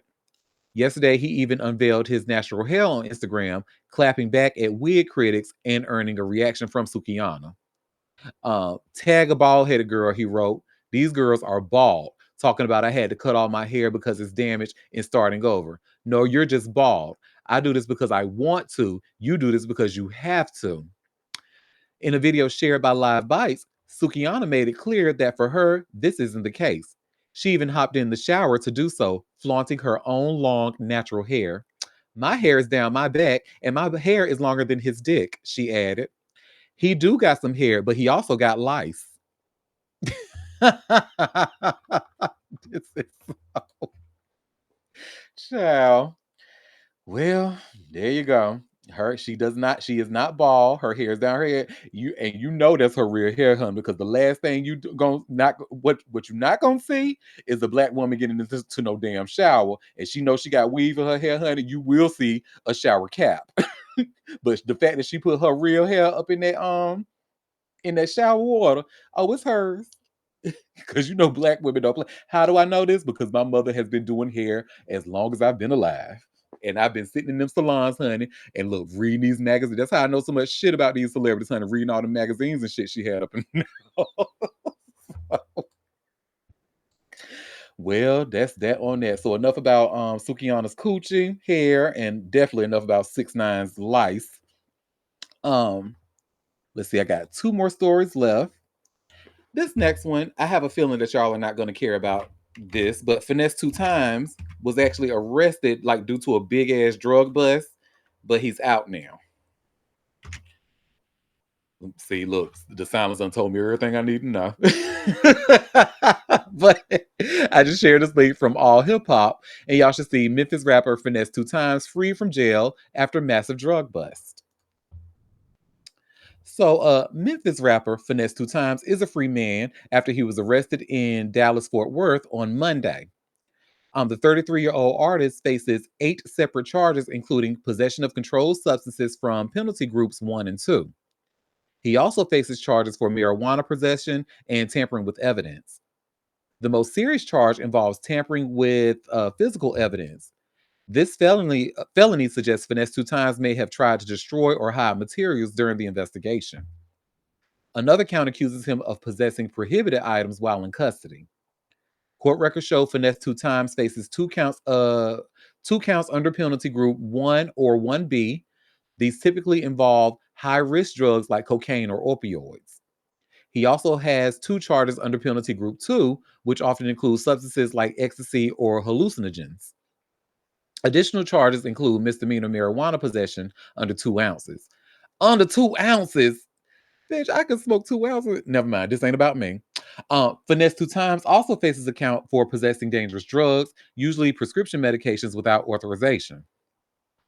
Yesterday, he even unveiled his natural hair on Instagram, clapping back at wig critics and earning a reaction from Sukiyana. Tag a bald headed girl, he wrote. These girls are bald, talking about I had to cut all my hair because it's damaged and starting over. No, you're just bald. I do this because I want to. You do this because you have to. In a video shared by Live Bites, Sukiyana made it clear that for her, this isn't the case. She even hopped in the shower to do so, flaunting her own long, natural hair. My hair is down my back, and my hair is longer than his dick, she added. He do got some hair, but he also got lice. This is child. Well, there you go. She is not bald. Her hair is down her head. You know that's her real hair, hun, because the last thing you going not what you not gonna see is a black woman getting into to no damn shower, and she knows she got weave in her hair, honey. You will see a shower cap. But the fact that she put her real hair up in that shower water, oh, it's hers. Because you know black women don't play. How do I know this? Because my mother has been doing hair as long as I've been alive. And I've been sitting in them salons, honey, and look, reading these magazines. That's how I know so much shit about these celebrities, honey, reading all the magazines and shit she had up in Well, that's that on that. So enough about Sukiana's coochie hair, and definitely enough about 6ix9ine's lice. Um, let's see, I got two more stories left. This next one, I have a feeling that y'all are not going to care about this, but Finesse Two Times was actually arrested like due to a big ass drug bust, but he's out now. See, look, the silence done told me everything I need to know. But I just shared this link from All Hip Hop, and y'all should see Memphis rapper Finesse Two Times free from jail after massive drug bust. So, Memphis rapper Finesse Two Times is a free man after he was arrested in Dallas Fort Worth on Monday. The 33-year-old artist faces 8 separate charges, including possession of controlled substances from penalty groups 1 and 2. He also faces charges for marijuana possession and tampering with evidence. The most serious charge involves tampering with physical evidence. This felony suggests Finesse Two Times may have tried to destroy or hide materials during the investigation. Another count accuses him of possessing prohibited items while in custody. Court records show Finesse Two Times faces two counts under penalty group 1 or 1B. These typically involve high risk drugs like cocaine or opioids. He also has 2 charges under penalty group 2, which often include substances like ecstasy or hallucinogens. Additional charges include misdemeanor marijuana possession under 2 ounces. Under 2 ounces? Bitch, I can smoke 2 ounces. Never mind, this ain't about me. Finesse Two Times also faces a count for possessing dangerous drugs, usually prescription medications without authorization.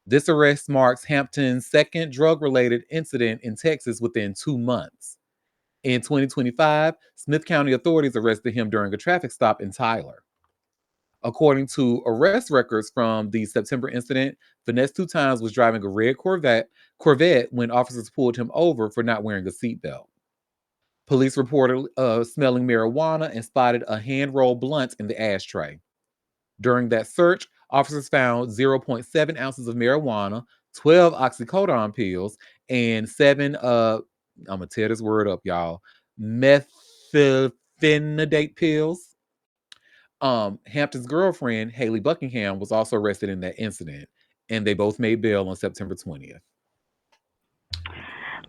This arrest marks Hampton's second drug related incident in Texas within 2 months. In 2025, Smith County authorities arrested him during a traffic stop in Tyler. According to arrest records from the September incident, Finesse Two Times was driving a red Corvette when officers pulled him over for not wearing a seatbelt. Police reported smelling marijuana and spotted a hand rolled blunt in the ashtray. During that search, officers found zero point 0.7 ounces of marijuana, 12 oxycodone pills, and 7, I'm going to tear this word up, y'all, methylphenidate pills. Hampton's girlfriend, Haley Buckingham, was also arrested in that incident, and they both made bail on September 20th.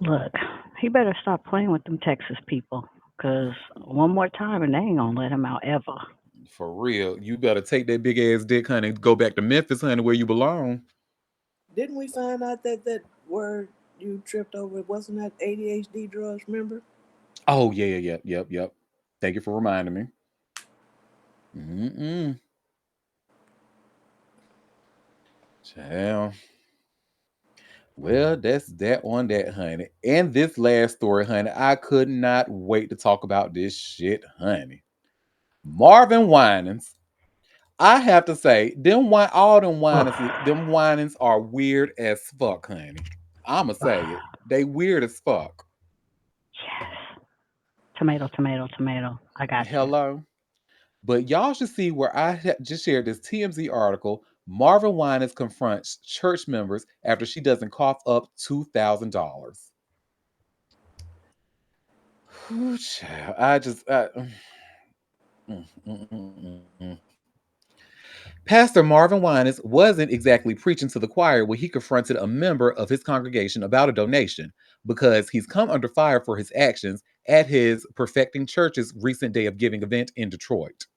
Look, he better stop playing with them Texas people, 'cause one more time and they ain't gonna let him out ever. For real, you better take that big ass dick, honey, and go back to Memphis, honey, where you belong. Didn't we find out that that word you tripped over wasn't that ADHD drugs? Remember? Oh, yeah, yeah, yep. Thank you for reminding me. Mm-mm. Child. Well, that's that on that, honey. And this last story, honey, I could not wait to talk about this shit, honey. Marvin Winans. I have to say, all them whinings are weird as fuck, honey. I'ma say it. They weird as fuck. Yes. Tomato, tomato, tomato. I got you. Hello. But y'all should see where just shared this TMZ article. Marvin Winans confronts church members after she doesn't cough up $2,000. Child, mm, mm, mm, mm. Pastor Marvin Winans wasn't exactly preaching to the choir when he confronted a member of his congregation about a donation because he's come under fire for his actions at his Perfecting Church's recent Day of Giving event in Detroit.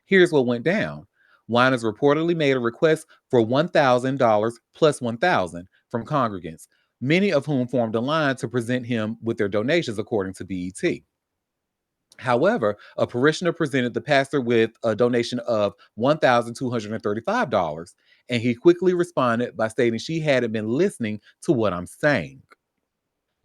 Here's what went down. Winans reportedly made a request for $1,000 plus $1,000 from congregants, many of whom formed a line to present him with their donations, according to BET. However, a parishioner presented the pastor with a donation of $1,235, and he quickly responded by stating she hadn't been listening to what I'm saying.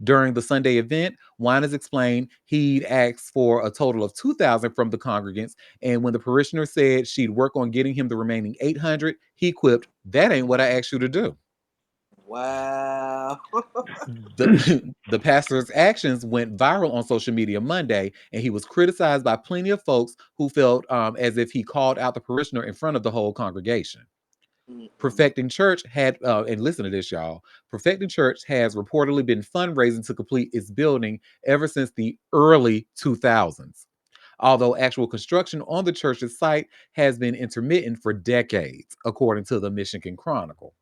During the Sunday event, Winans explained he'd asked for a total of $2,000 from the congregants, and when the parishioner said she'd work on getting him the remaining $800, he quipped, "That ain't what I asked you to do." Wow. The pastor's actions went viral on social media Monday, and he was criticized by plenty of folks who felt as if he called out the parishioner in front of the whole congregation. Mm-mm. Perfecting Church had, and listen to this, y'all. Perfecting Church has reportedly been fundraising to complete its building ever since the early 2000s. Although actual construction on the church's site has been intermittent for decades, according to the Michigan Chronicle.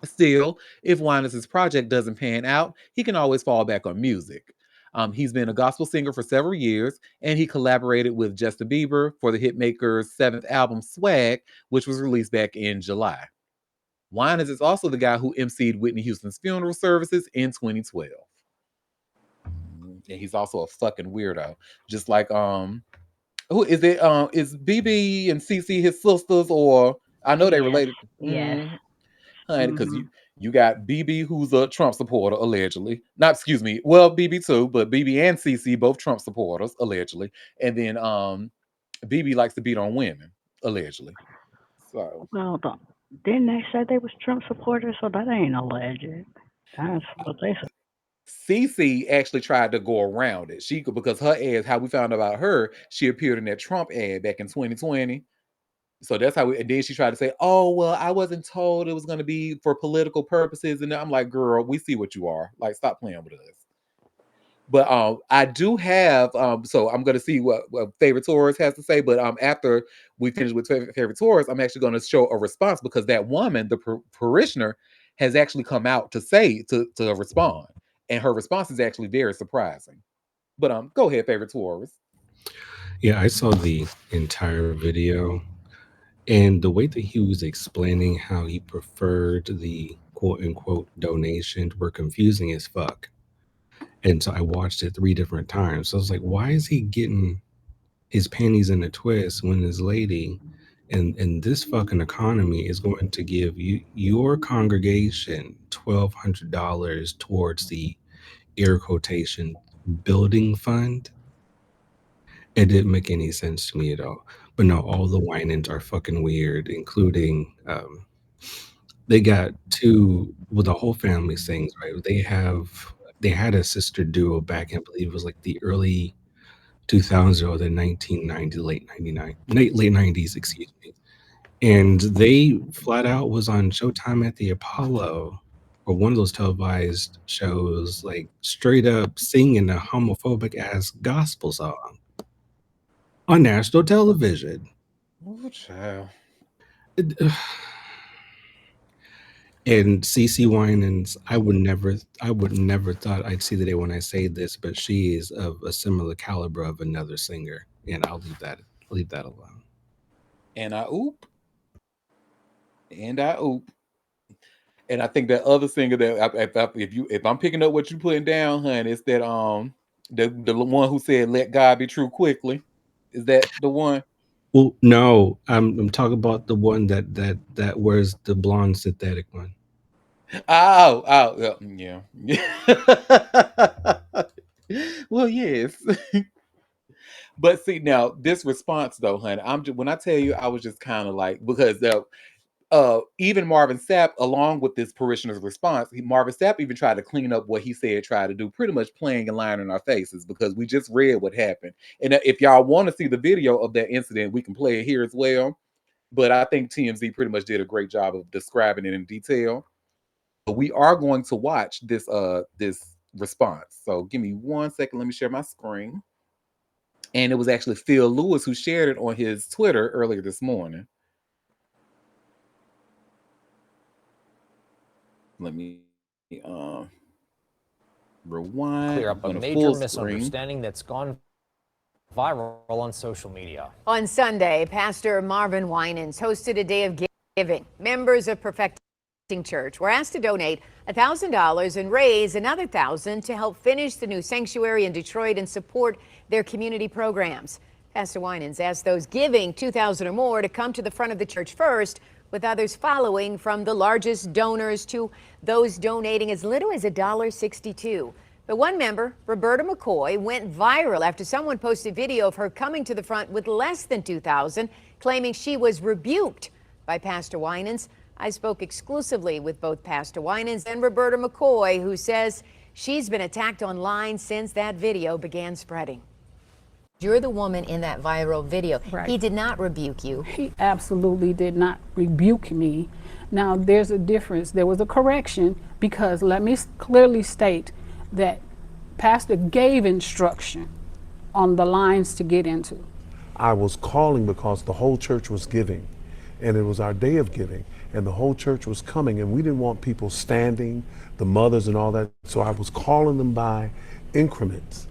Still, if Winans' project doesn't pan out, he can always fall back on music. He's been a gospel singer for several years, and he collaborated with Justin Bieber for the hitmaker's seventh album, Swag, which was released back in July. Winans is also the guy who emceed Whitney Houston's funeral services in 2012. And he's also a fucking weirdo. Just like who is it? Is BB and CC his sisters, or I know they Yes, related? yes. Honey, because Hmm. you got BB who's a Trump supporter allegedly. Not excuse me. Well, BB too, but BB and CC both Trump supporters allegedly, and then BB likes to beat on women allegedly. So Well, didn't they say they was Trump supporters? So that ain't alleged. That's what they said. CC actually tried to go around it. She because her ads, how we found about her, she appeared in that Trump ad back in 2020. So that's how we, and then she tried to say, oh, well, I wasn't told it was going to be for political purposes. And I'm like, girl, we see what you are. Like, stop playing with us. But I do have, so I'm going to see what Favorite Taurus has to say. But after we finish with Favorite Taurus, I'm actually going to show a response because that woman, the parishioner, has actually come out to say, to respond. And her response is actually very surprising. But go ahead, Favorite Taurus. Yeah, I saw the entire video, and the way that he was explaining how he preferred the quote unquote donations were confusing as fuck. And so I watched it 3 different times. So I was like, why is he getting his panties in a twist when this lady in this fucking economy is going to give you your congregation $1,200 towards the air quotation building fund? It didn't make any sense to me at all. But no, all the Winans are fucking weird, including they got two, well, the whole family sings, right? They had a sister duo back in, I believe it was like the early 2000s or the 1990s, late 90s, excuse me. And they flat out was on Showtime at the Apollo or one of those televised shows, like straight up singing a homophobic ass gospel song on national television. Oh, child. And CC Winans, I would never thought I'd see the day when I say this, but she is of a similar caliber of another singer, and I'll leave that alone. And I oop. And I oop. And I think that other singer that if I'm picking up what you putting down, honey, it's that the one who said "Let God be true" quickly. Is that the one? Well, no, I'm talking about the one that wears the blonde synthetic one. Oh, yeah. Well, yes. But see now this response though, honey. I'm just when I tell you, I was just kind of like because even Marvin Sapp, along with this parishioner's response, Marvin Sapp even tried to clean up what he said, tried to do, pretty much playing a line in our faces because we just read what happened. And if y'all want to see the video of that incident, we can play it here as well. But I think TMZ pretty much did a great job of describing it in detail. But we are going to watch this response. So give me 1 second. Let me share my screen. And it was actually Phil Lewis who shared it on his Twitter earlier this morning. Let me rewind. Clear up a major misunderstanding that's gone viral on social media. On Sunday, Pastor Marvin Winans hosted a day of giving. Members of Perfecting Church were asked to donate $1,000 and raise another $1,000 to help finish the new sanctuary in Detroit and support their community programs. Pastor Winans asked those giving $2,000 or more to come to the front of the church first, with others following, from the largest donors to those donating as little as $1.62. But one member, Roberta McCoy, went viral after someone posted video of her coming to the front with less than $2,000, claiming she was rebuked by Pastor Winans. I spoke exclusively with both Pastor Winans and Roberta McCoy, who says she's been attacked online since that video began spreading. You're the woman in that viral video. Right. He did not rebuke you. He absolutely did not rebuke me. Now, there's a difference. There was a correction because let me clearly state that Pastor gave instruction on the lines to get into. I was calling because the whole church was giving, and it was our day of giving, and the whole church was coming, and we didn't want people standing, the mothers and all that, so I was calling them by increments.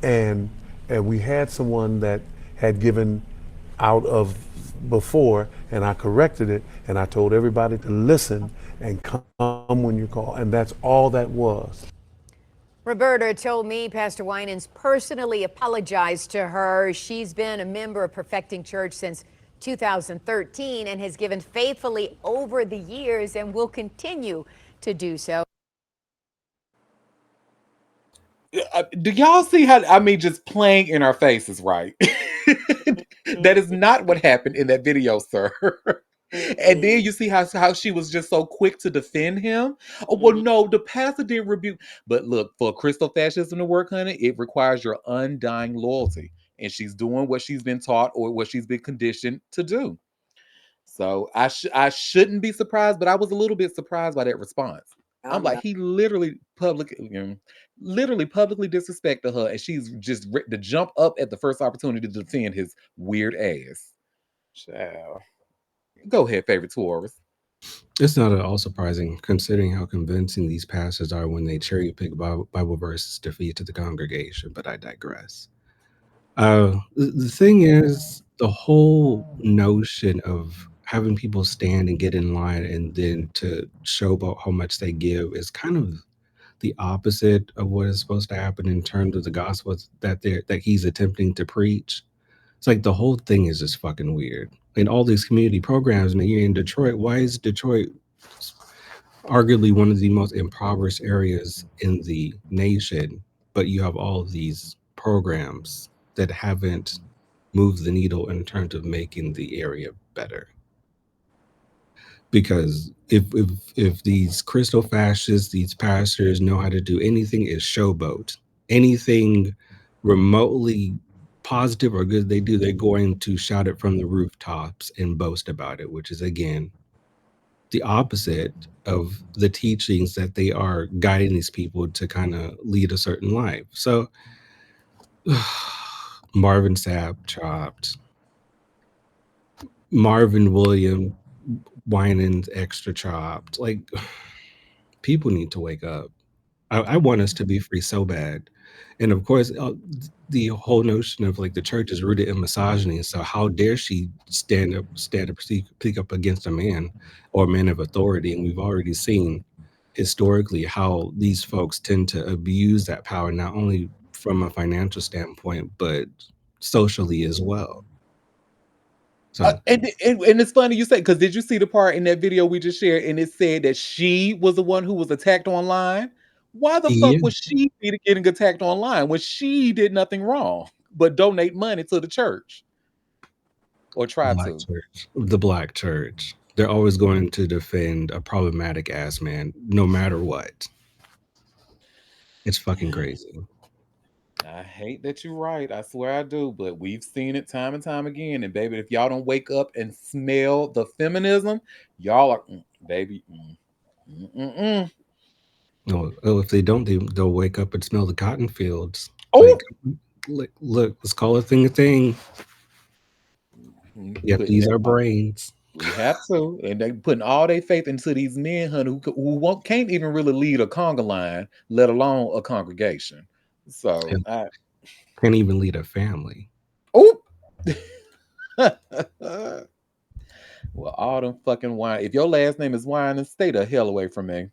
And we had someone that had given out of before, and I corrected it, and I told everybody to listen and come when you call, and that's all that was. Roberta told me Pastor Winans personally apologized to her. She's been a member of Perfecting Church since 2013 and has given faithfully over the years and will continue to do so. Do y'all see how, I mean, just playing in our faces, right? That is not what happened in that video, sir. And then you see how she was just so quick to defend him. Oh, well, no, the pastor didn't rebuke. But look, for crystal fascism to work, honey, it requires your undying loyalty. And she's doing what she's been taught or what she's been conditioned to do. So I shouldn't be surprised, but I was a little bit surprised by that response. I'm like, he literally publicly disrespected her, and she's just ready to jump up at the first opportunity to defend his weird ass. Child. Go ahead, favorite Taurus. It's not at all surprising, considering how convincing these pastors are when they cherry pick Bible verses to feed to the congregation, but I digress. The thing is, the whole notion of having people stand and get in line and then to show about how much they give is kind of the opposite of what is supposed to happen in terms of the gospel that he's attempting to preach. It's like the whole thing is just fucking weird. And all these community programs, and you're in Detroit. Why is Detroit arguably one of the most impoverished areas in the nation, but you have all of these programs that haven't moved the needle in terms of making the area better? Because if these crystal fascists, these pastors know how to do anything is showboat, anything remotely positive or good they do, they're going to shout it from the rooftops and boast about it, which is again the opposite of the teachings that they are guiding these people to kind of lead a certain life. So Marvin Sapp chopped, Marvin William Winans extra chopped. Like, people need to wake up. I want us to be free so bad. And of course, the whole notion of like the church is rooted in misogyny. So how dare she stand up, speak up against a man or a man of authority? And we've already seen historically how these folks tend to abuse that power, not only from a financial standpoint, but socially as well. So and it's funny you say, because did you see the part in that video we just shared and it said that she was the one who was attacked online? Why the fuck was she getting attacked online when she did nothing wrong but donate money to the church or try Black to? church, the black church, they're always going to defend a problematic ass man no matter what. It's fucking crazy. I hate that you're right. I swear I do. But we've seen it time and time again. And baby, if y'all don't wake up and smell the feminism, y'all are, baby. No, if they don't, they'll wake up and smell the cotton fields. Oh, look, let's call a thing a thing. Yep, these are brains. We have to, and they putting all their faith into these men, honey, who can't even really lead a conga line, let alone a congregation. So can't even lead a family. Oh, well, all them fucking wine. If your last name is Wine, stay the hell away from me,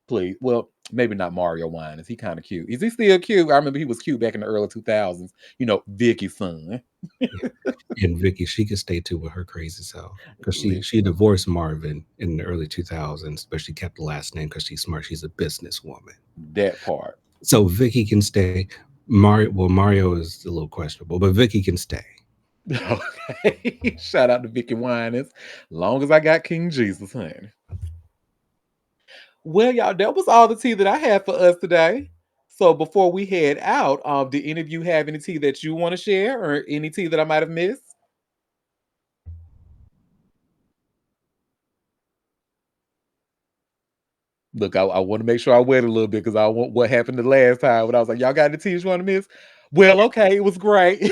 please. Well, maybe not Mario Wine. Is he kind of cute? Is he still cute? I remember he was cute back in the early 2000s. You know, Vicky's son. And Vicky, she could stay too with her crazy self because she divorced Marvin in the early 2000s, but she kept the last name because she's smart. She's a businesswoman. That part. So Vicky can stay. Mario is a little questionable, but Vicky can stay. Okay. Shout out to Vicky Winans. Long as I got King Jesus, honey. Well, y'all, that was all the tea that I had for us today. So before we head out, did any of you have any tea that you want to share or any tea that I might have missed? Look, I want to make sure I wait a little bit because I want what happened the last time when I was like, y'all got any tea you want to miss? Well, okay, it was great.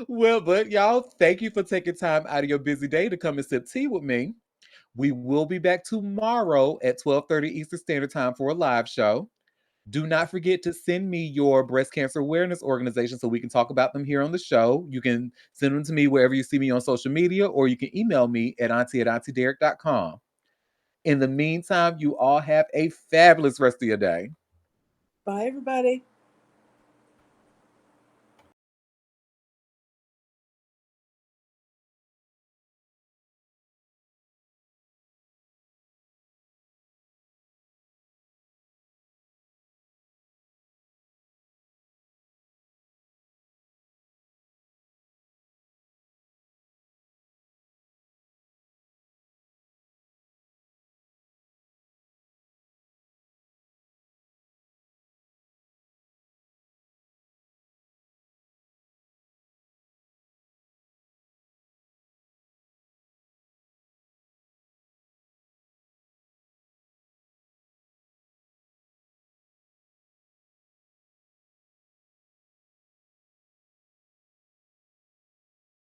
Well, but y'all, thank you for taking time out of your busy day to come and sip tea with me. We will be back tomorrow at 12:30 Eastern Standard Time for a live show. Do not forget to send me your breast cancer awareness organization so we can talk about them here on the show. You can send them to me wherever you see me on social media, or you can email me at auntie@auntiederek.com. In the meantime, you all have a fabulous rest of your day. Bye, everybody.